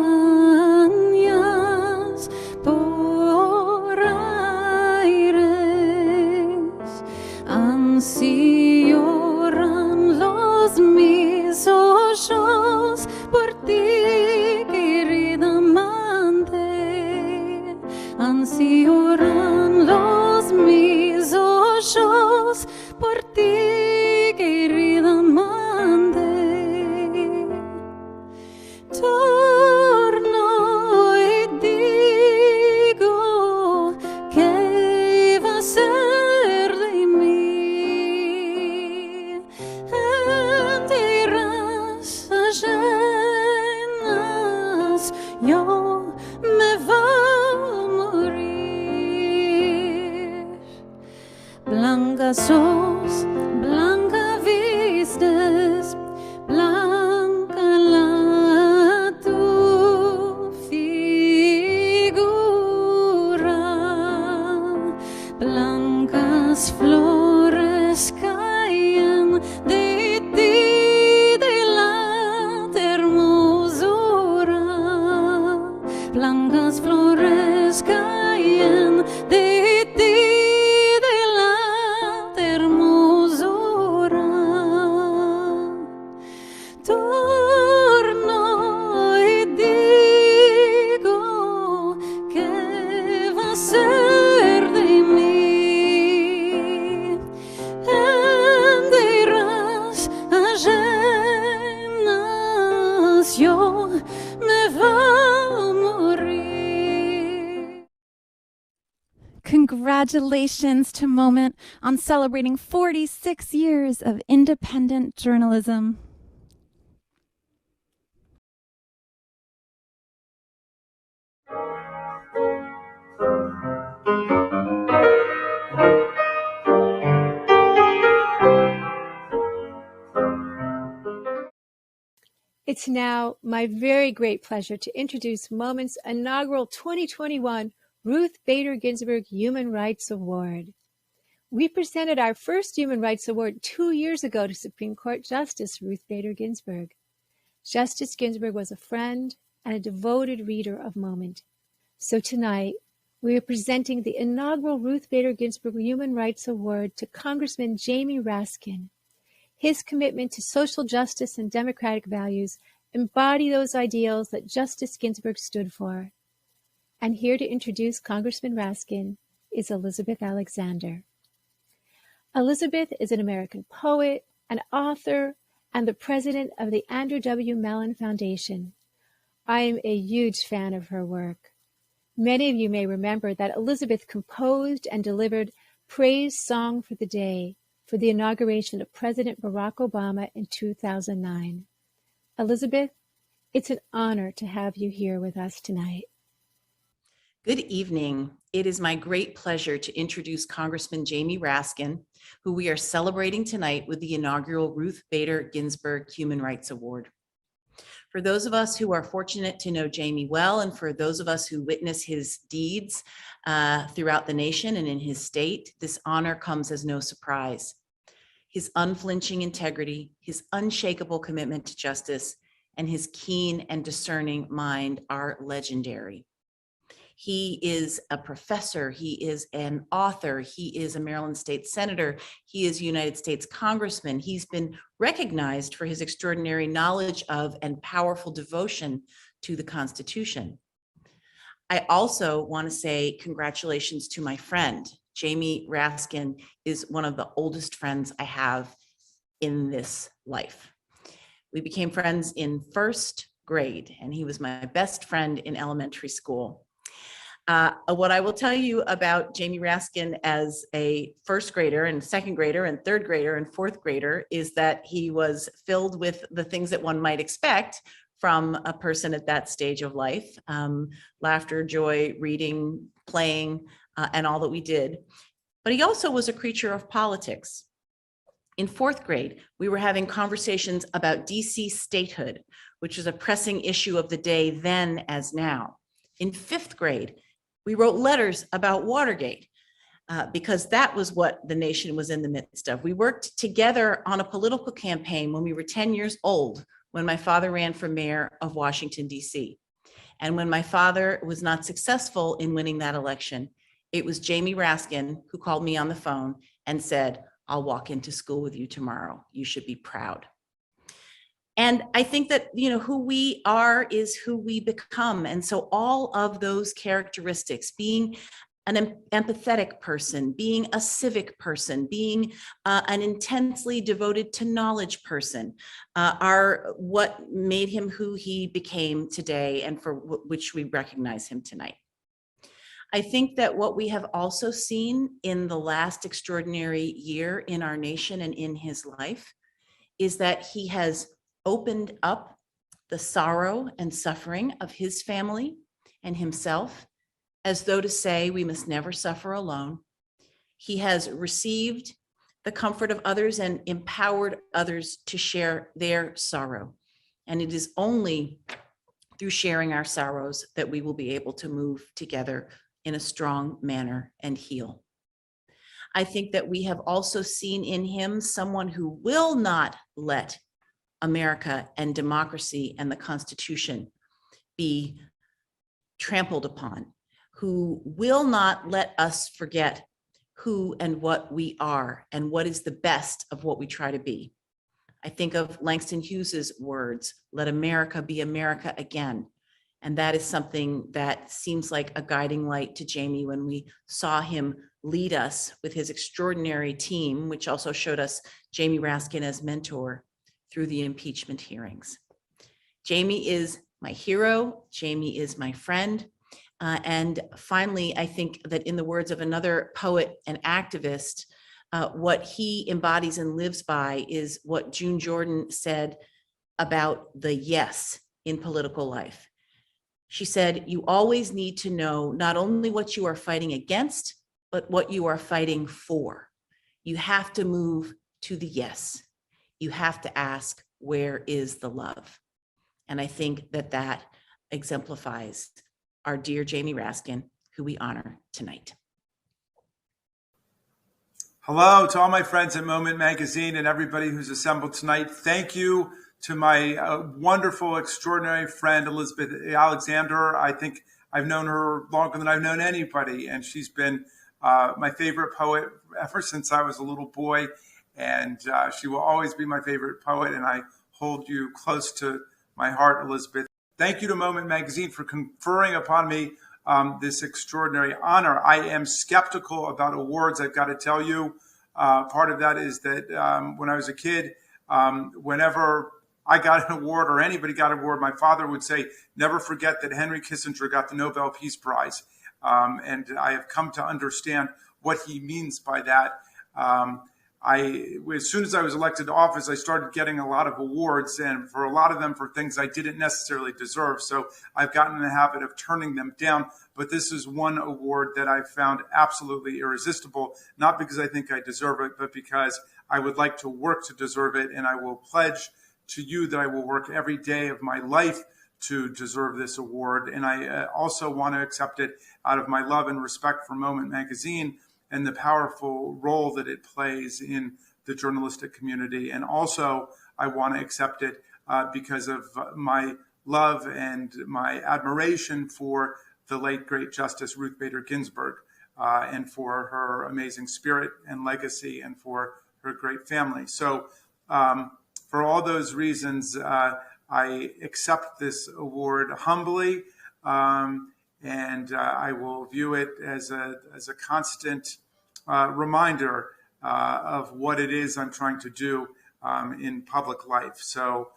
por aires, así lloran los mis ojos por ti, querida amante, así lloran los mis ojos por ti, querida amante. Torno y digo, ¿qué va a ser de mí? En tierras ajenas yo me voy a morir. Blanca sos, blanca vistes, blanca la tu figura, blancas flores caen de ti, de la hermosura, blancas flores caen de ti. Torno y digo, ¿qué va a ser de mí? En tierras ajenas yo me voy a morir. Congratulations to Moment on celebrating 46 years of independent journalism. It's now my very great pleasure to introduce Moment's inaugural 2021 Ruth Bader Ginsburg Human Rights Award. We presented our first Human Rights Award 2 years ago to Supreme Court Justice Ruth Bader Ginsburg. Justice Ginsburg was a friend and a devoted reader of Moment. So tonight, we are presenting the inaugural Ruth Bader Ginsburg Human Rights Award to Congressman Jamie Raskin. His commitment to social justice and democratic values embody those ideals that Justice Ginsburg stood for. And here to introduce Congressman Raskin is Elizabeth Alexander. Elizabeth is an American poet, an author, and the president of the Andrew W. Mellon Foundation. I am a huge fan of her work. Many of you may remember that Elizabeth composed and delivered Praise Song for the Day for the inauguration of President Barack Obama in 2009. Elizabeth, it's an honor to have you here with us tonight. Good evening. It is my great pleasure to introduce Congressman Jamie Raskin, who we are celebrating tonight with the inaugural Ruth Bader Ginsburg Human Rights Award. For those of us who are fortunate to know Jamie well, and for those of us who witness his deeds throughout the nation and in his state, this honor comes as no surprise. His unflinching integrity, his unshakable commitment to justice, and his keen and discerning mind are legendary. He is a professor, he is an author, he is a Maryland state senator, he is a United States congressman. He's been recognized for his extraordinary knowledge of and powerful devotion to the Constitution. I also want to say congratulations to my friend. Jamie Raskin is one of the oldest friends I have in this life. We became friends in first grade, and he was my best friend in elementary school. What I will tell you about Jamie Raskin as a first grader and second grader and third grader and fourth grader is that he was filled with the things that one might expect from a person at that stage of life, laughter, joy, reading, playing, and all that we did. But he also was a creature of politics. In fourth grade, we were having conversations about DC statehood, which was a pressing issue of the day then as now. In fifth grade, we wrote letters about Watergate because that was what the nation was in the midst of. We worked together on a political campaign when we were 10 years old, when my father ran for mayor of Washington, D.C. And when my father was not successful in winning that election, it was Jamie Raskin who called me on the phone and said, "I'll walk into school with you tomorrow. You should be proud." And I think that, who we are is who we become. And so all of those characteristics, being an empathetic person, being a civic person, being an intensely devoted to knowledge person, are what made him who he became today and for which we recognize him tonight. I think that what we have also seen in the last extraordinary year in our nation and in his life is that he has opened up the sorrow and suffering of his family and himself, as though to say we must never suffer alone. He has received the comfort of others and empowered others to share their sorrow. And it is only through sharing our sorrows that we will be able to move together in a strong manner and heal. I think that we have also seen in him someone who will not let America and democracy and the Constitution be trampled upon, who will not let us forget who and what we are and what is the best of what we try to be. I think of Langston Hughes's words, "Let America be America again." And that is something that seems like a guiding light to Jamie when we saw him lead us with his extraordinary team, which also showed us Jamie Raskin as mentor through the impeachment hearings. Jamie is my hero. Jamie is my friend. And finally, I think that in the words of another poet and activist, what he embodies and lives by is what June Jordan said about the yes in political life. She said, "You always need to know not only what you are fighting against, but what you are fighting for. You have to move to the yes. You have to ask, where is the love?" And I think that that exemplifies our dear Jamie Raskin, who we honor tonight. Hello to all my friends at Moment Magazine and everybody who's assembled tonight. Thank you to my wonderful, extraordinary friend, Elizabeth Alexander. I think I've known her longer than I've known anybody, and she's been my favorite poet ever since I was a little boy, and she will always be my favorite poet, and I hold you close to my heart, Elizabeth. Thank you to Moment Magazine for conferring upon me this extraordinary honor. I am skeptical about awards, I've got to tell you. Part of that is that when I was a kid, whenever I got an award or anybody got an award, my father would say, "Never forget that Henry Kissinger got the Nobel Peace Prize." And I have come to understand what he means by that. As soon as I was elected to office, I started getting a lot of awards, and for a lot of them for things I didn't necessarily deserve. So I've gotten in the habit of turning them down. But this is one award that I found absolutely irresistible, not because I think I deserve it, but because I would like to work to deserve it. And I will pledge to you that I will work every day of my life to deserve this award. And I also want to accept it out of my love and respect for Moment Magazine and the powerful role that it plays in the journalistic community. And also, I want to accept it because of my love and my admiration for the late great Justice Ruth Bader Ginsburg, and for her amazing spirit and legacy, and for her great family. So for all those reasons, I accept this award humbly, and I will view it as a constant reminder of what it is I'm trying to do in public life. So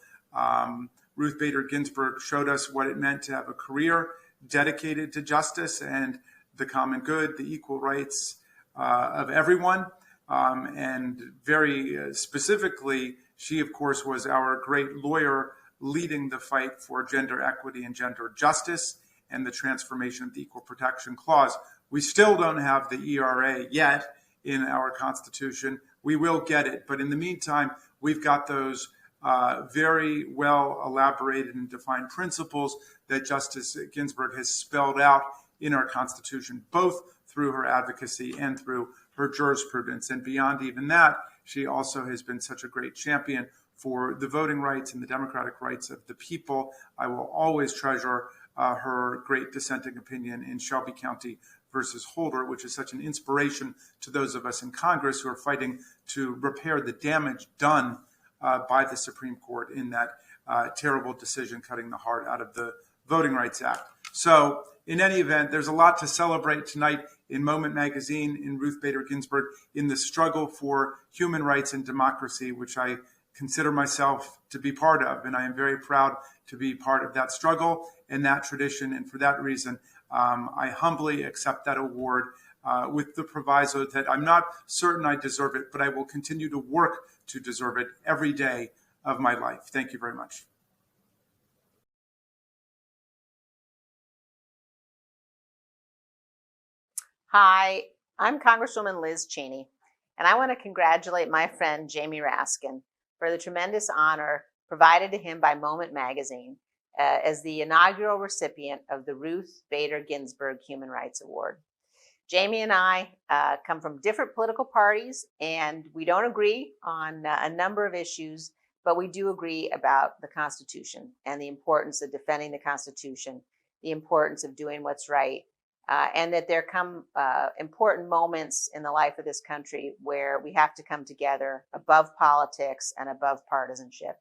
Ruth Bader Ginsburg showed us what it meant to have a career dedicated to justice and the common good, the equal rights of everyone. And very specifically, she, of course, was our great lawyer leading the fight for gender equity and gender justice and the transformation of the Equal Protection Clause. We still don't have the ERA yet in our Constitution. We will get it. But in the meantime, we've got those very well elaborated and defined principles that Justice Ginsburg has spelled out in our Constitution, both through her advocacy and through her jurisprudence. And beyond even that, she also has been such a great champion for the voting rights and the democratic rights of the people. I will always treasure her great dissenting opinion in Shelby County versus Holder, which is such an inspiration to those of us in Congress who are fighting to repair the damage done by the Supreme Court in that terrible decision cutting the heart out of the Voting Rights Act. So in any event, there's a lot to celebrate tonight in Moment Magazine, in Ruth Bader Ginsburg, in the struggle for human rights and democracy, which I consider myself to be part of. And I am very proud to be part of that struggle and that tradition. And for that reason, I humbly accept that award with the proviso that I'm not certain I deserve it, but I will continue to work to deserve it every day of my life. Thank you very much. Hi, I'm Congresswoman Liz Cheney, and I want to congratulate my friend Jamie Raskin for the tremendous honor provided to him by Moment Magazine as the inaugural recipient of the Ruth Bader Ginsburg Human Rights Award. Jamie and I come from different political parties, and we don't agree on a number of issues, but we do agree about the Constitution and the importance of defending the Constitution, the importance of doing what's right, and that there come important moments in the life of this country where we have to come together above politics and above partisanship.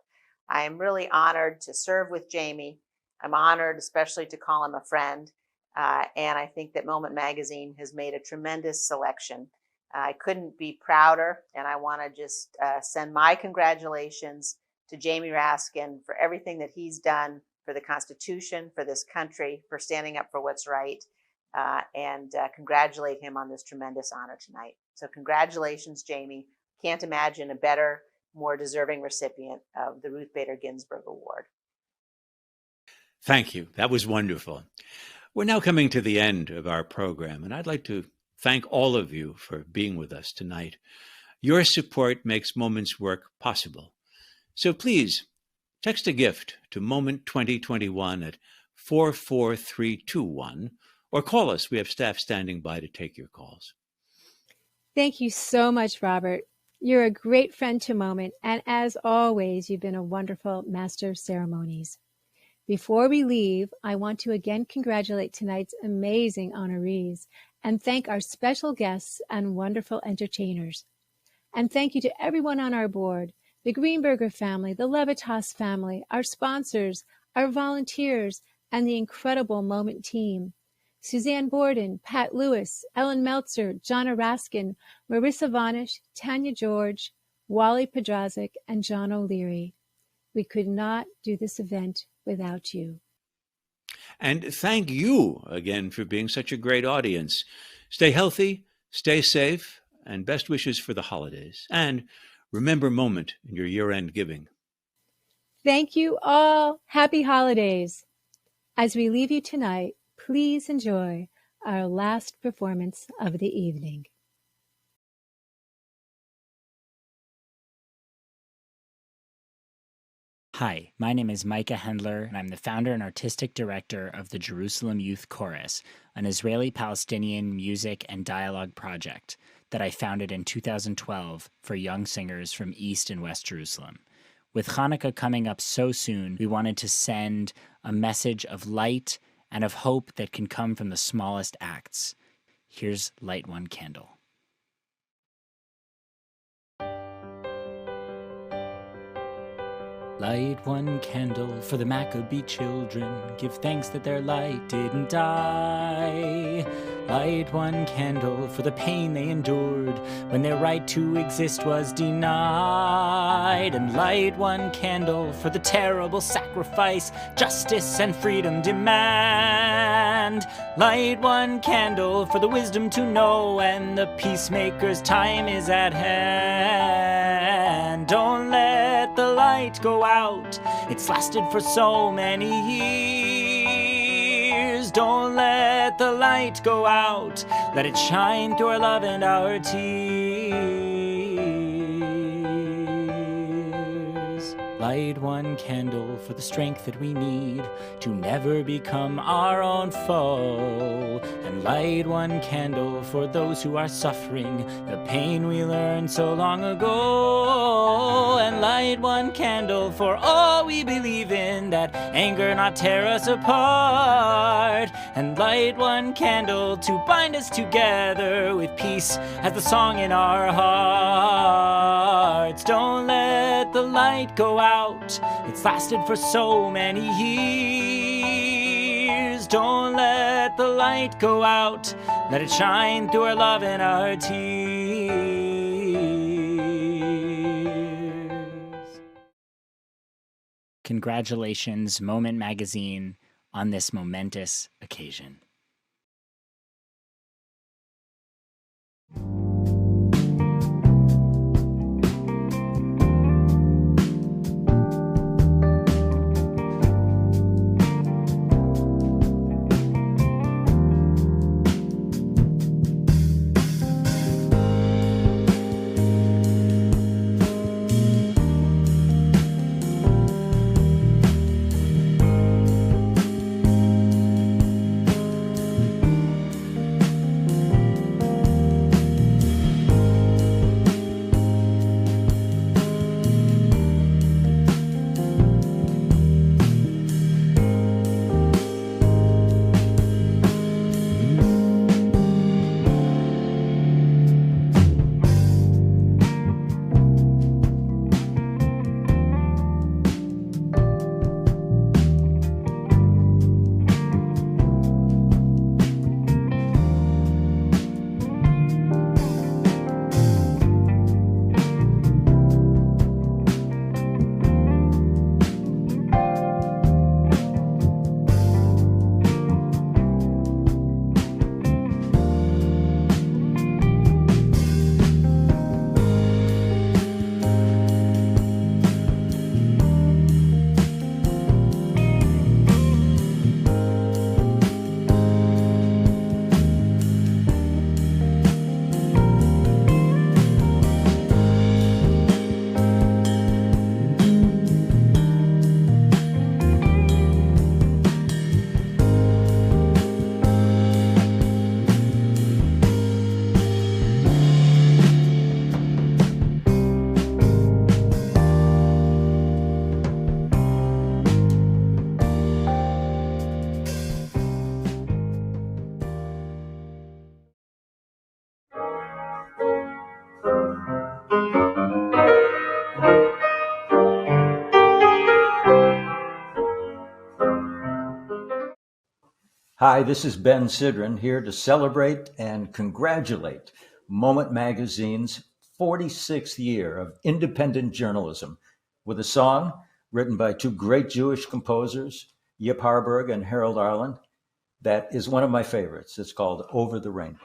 I am really honored to serve with Jamie. I'm honored especially to call him a friend. And I think that Moment Magazine has made a tremendous selection. I couldn't be prouder, and I want to just send my congratulations to Jamie Raskin for everything that he's done for the Constitution, for this country, for standing up for what's right, and congratulate him on this tremendous honor tonight. So congratulations, Jamie. Can't imagine a better, more deserving recipient of the Ruth Bader Ginsburg Award. Thank you. That was wonderful. We're now coming to the end of our program, and I'd like to thank all of you for being with us tonight. Your support makes Moment's work possible. So please text a gift to Moment 2021 at 44321, or call us. We have staff standing by to take your calls. Thank you so much, Robert. You're a great friend to Moment, and as always, you've been a wonderful master of ceremonies. Before we leave, I want to again congratulate tonight's amazing honorees and thank our special guests and wonderful entertainers. And thank you to everyone on our board, the Greenberger family, the Levitas family, our sponsors, our volunteers, and the incredible Moment team. Suzanne Borden, Pat Lewis, Ellen Meltzer, Jonna Raskin, Marissa Vanish, Tanya George, Wally Pedrazik, and John O'Leary. We could not do this event without you. And thank you again for being such a great audience. Stay healthy, stay safe, and best wishes for the holidays. And remember Moment in your year-end giving. Thank you all. Happy holidays. As we leave you tonight, please enjoy our last performance of the evening. Hi, my name is Micah Hendler, and I'm the founder and artistic director of the Jerusalem Youth Chorus, an Israeli-Palestinian music and dialogue project that I founded in 2012 for young singers from East and West Jerusalem. With Hanukkah coming up so soon, we wanted to send a message of light and of hope that can come from the smallest acts. Here's Light One Candle. Light one candle for the Maccabee children. Give thanks that their light didn't die. Light one candle for the pain they endured when their right to exist was denied. And light one candle for the terrible sacrifice justice and freedom demand. Light one candle for the wisdom to know when the peacemaker's time is at hand. Don't let the light go out. It's lasted for so many years. Don't let the light go out. Let it shine through our love and our tears. Light one candle for the strength that we need to never become our own foe. And light one candle for those who are suffering the pain we learned so long ago. And light one candle for all we believe in, that anger not tear us apart. And light one candle to bind us together with peace as the song in our hearts. Don't let the light go out. It's lasted for so many years. Don't let the light go out. Let it shine through our love and our tears. Congratulations, Moment Magazine, on this momentous occasion. Hi, this is Ben Sidran here to celebrate and congratulate Moment Magazine's 46th year of independent journalism with a song written by two great Jewish composers, Yip Harburg and Harold Arlen, that is one of my favorites. It's called Over the Rainbow.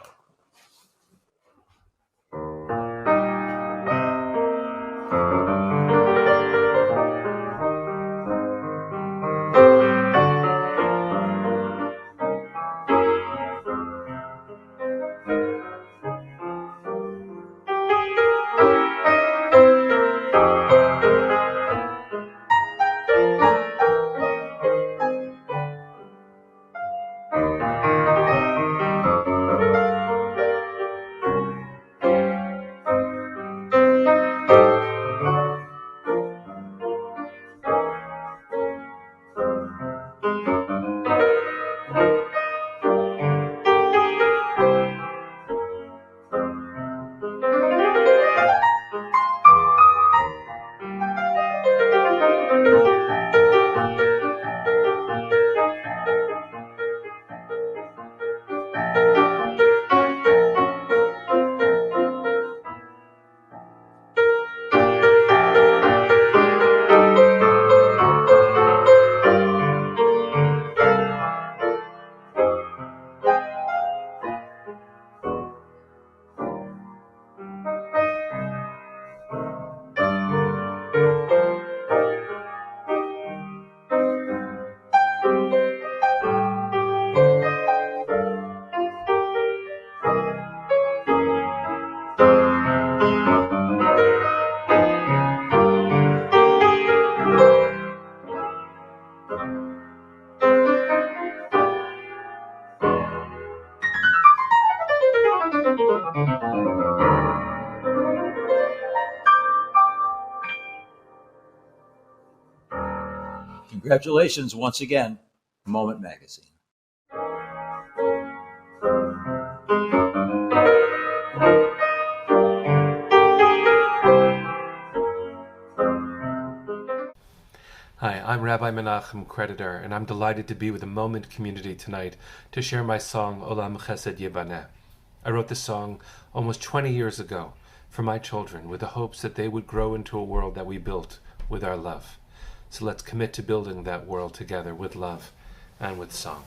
Congratulations once again, Moment Magazine. Hi, I'm Rabbi Menachem Creditor, and I'm delighted to be with the Moment community tonight to share my song Olam Chesed Yibaneh. I wrote this song almost 20 years ago for my children with the hopes that they would grow into a world that we built with our love. So let's commit to building that world together with love and with song.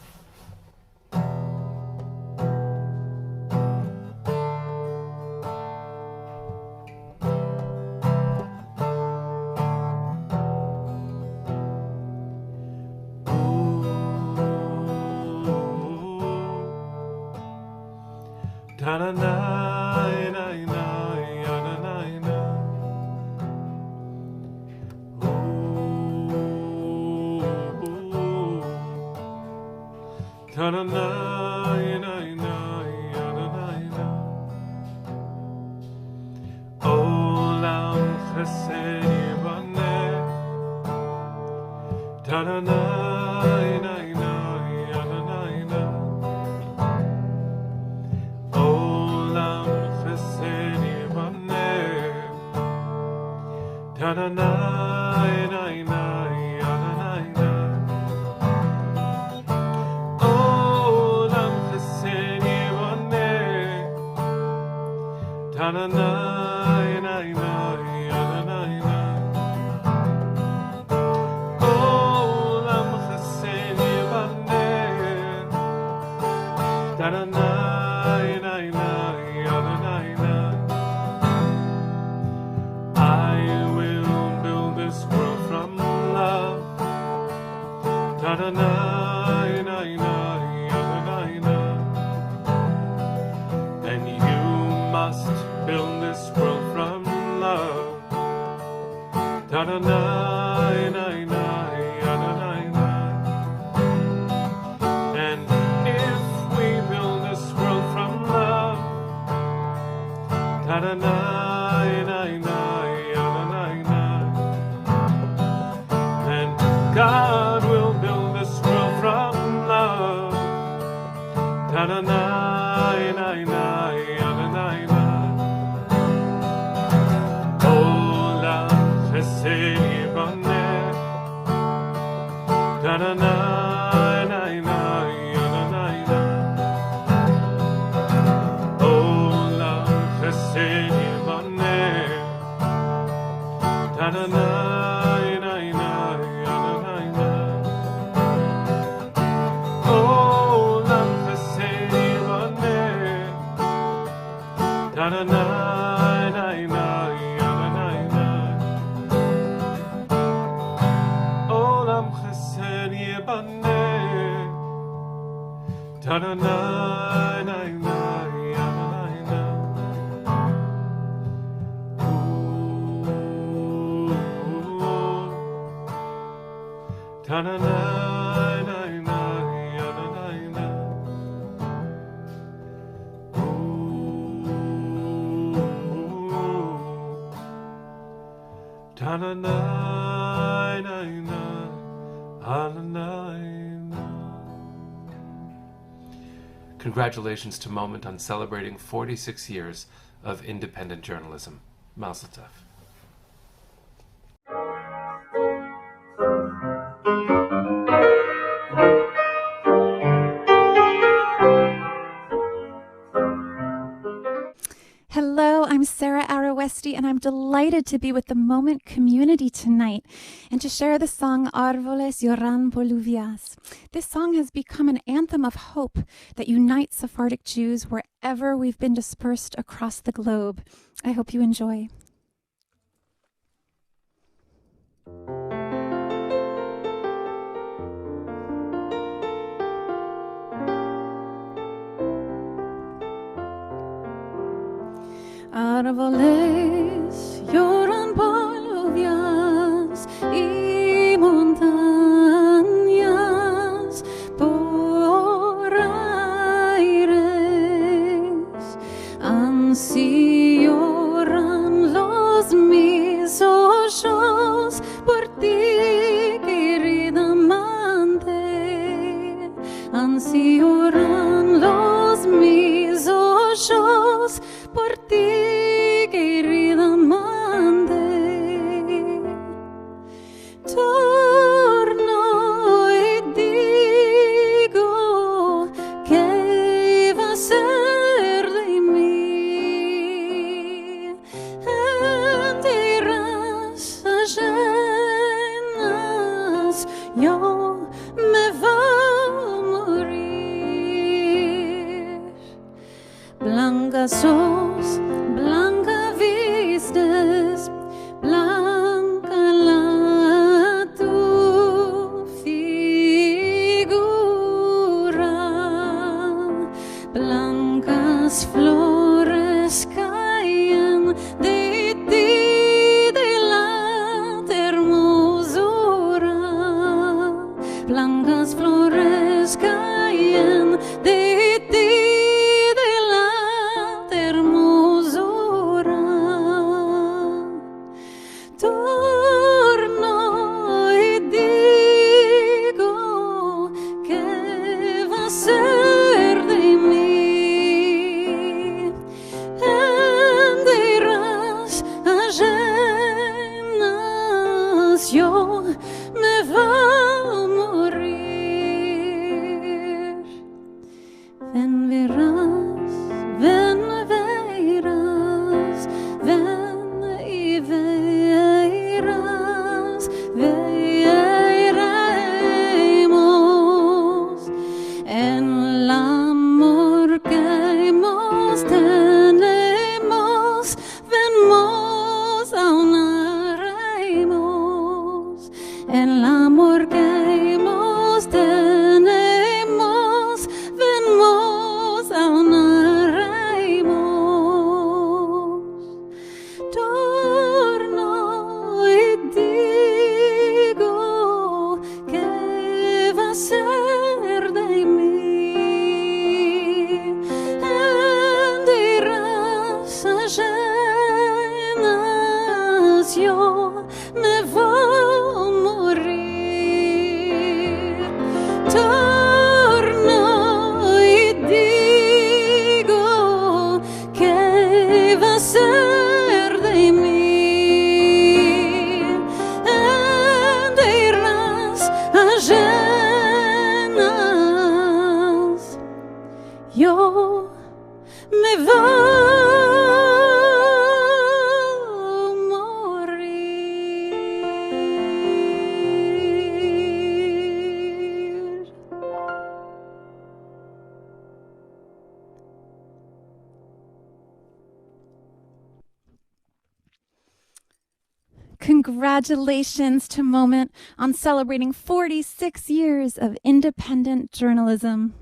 And you must build this world from love. And if we build this world from love, and God will build this world from love. Olam chesed yibaneh. Olam chesed yibaneh. Olam chesed yibaneh. Olam chesed yibaneh. Congratulations to Moment on celebrating 46 years of independent journalism. Mazel tov. Hello, I'm Sarah Arawesti, and I'm delighted to be with the Moment community tonight and to share the song Arvoles Yoran Poluvias. This song has become an anthem of hope that unites Sephardic Jews wherever we've been dispersed across the globe. I hope you enjoy. Árboles lloran poluvias y montañas por aires. si oran los mis ojos por ti, querida amante. Torno y digo, ¿qué va a ser de mí? En tierras ajenas yo me voy a morir. Blanca sos, blanca vistes, blanca la tu figura, blancas flores caen de ti, de la hermosura, blancas flores caen de ti, de la hermosura. Torno y digo, ¿qué va a ser de mí? En tierras ajenas yo me voy a morir. Ven verás, ven verás, ven y verás, veremos en el amor que hemos tenemos, vemos aunaremos en el amor que hemos tenemos, vemos aunaremos. Torno y digo, ¿qué va a ser de mí? En tierras ajenas yo me voy a morir. Torno y digo, ¿qué va a ser de mí? En tierras ajenas yo me voy a morir. Congratulations to Moment on celebrating 46 years of independent journalism.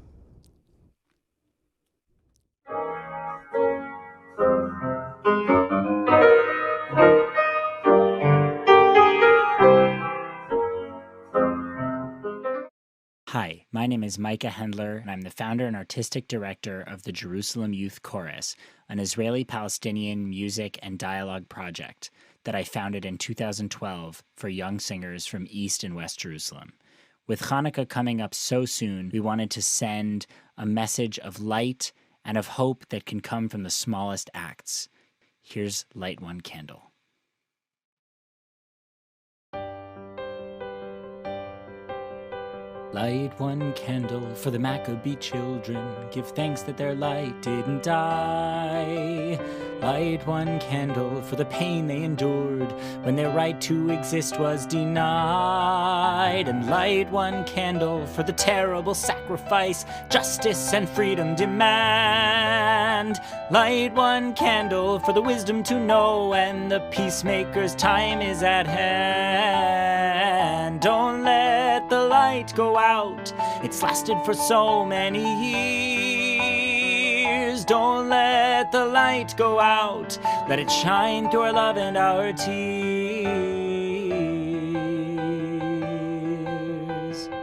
Hi, my name is Micah Hendler, and I'm the founder and artistic director of the Jerusalem Youth Chorus, an Israeli-Palestinian music and dialogue project that I founded in 2012 for young singers from East and West Jerusalem. With Hanukkah coming up so soon, we wanted to send a message of light and of hope that can come from the smallest acts. Here's Light One Candle. Light one candle for the Maccabee children. Give thanks that their light didn't die. Light one candle for the pain they endured when their right to exist was denied. And light one candle for the terrible sacrifice justice and freedom demand. Light one candle for the wisdom to know when the peacemaker's time is at hand. Don't let the light go out. It's lasted for so many years. Don't let the light go out. Let it shine through our love and our tears.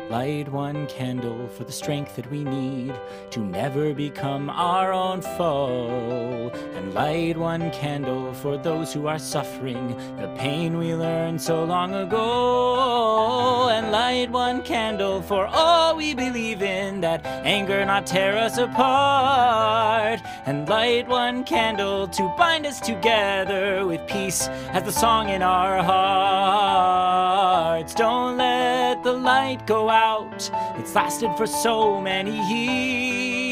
Light one candle for the strength that we need to never become our own foe. And light one candle for those who are suffering the pain we learned so long ago. And light one candle for all we believe in, that anger not tear us apart. And light one candle to bind us together with peace as the song in our hearts. Don't let the light go out. It's lasted for so many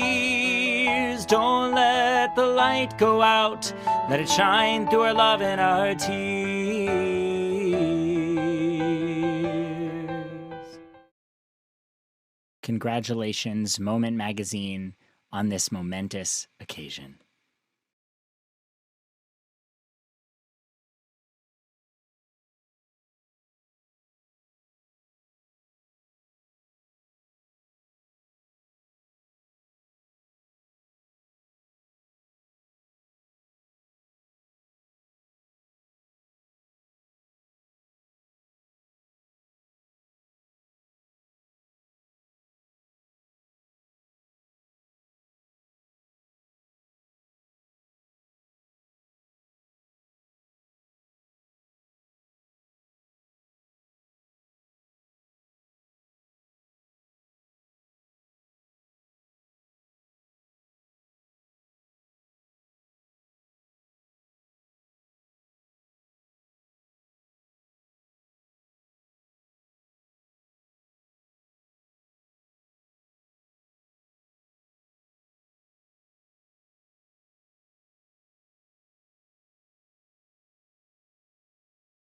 years. Don't let the light go out. Let it shine through our love and our tears. Congratulations, Moment Magazine, on this momentous occasion.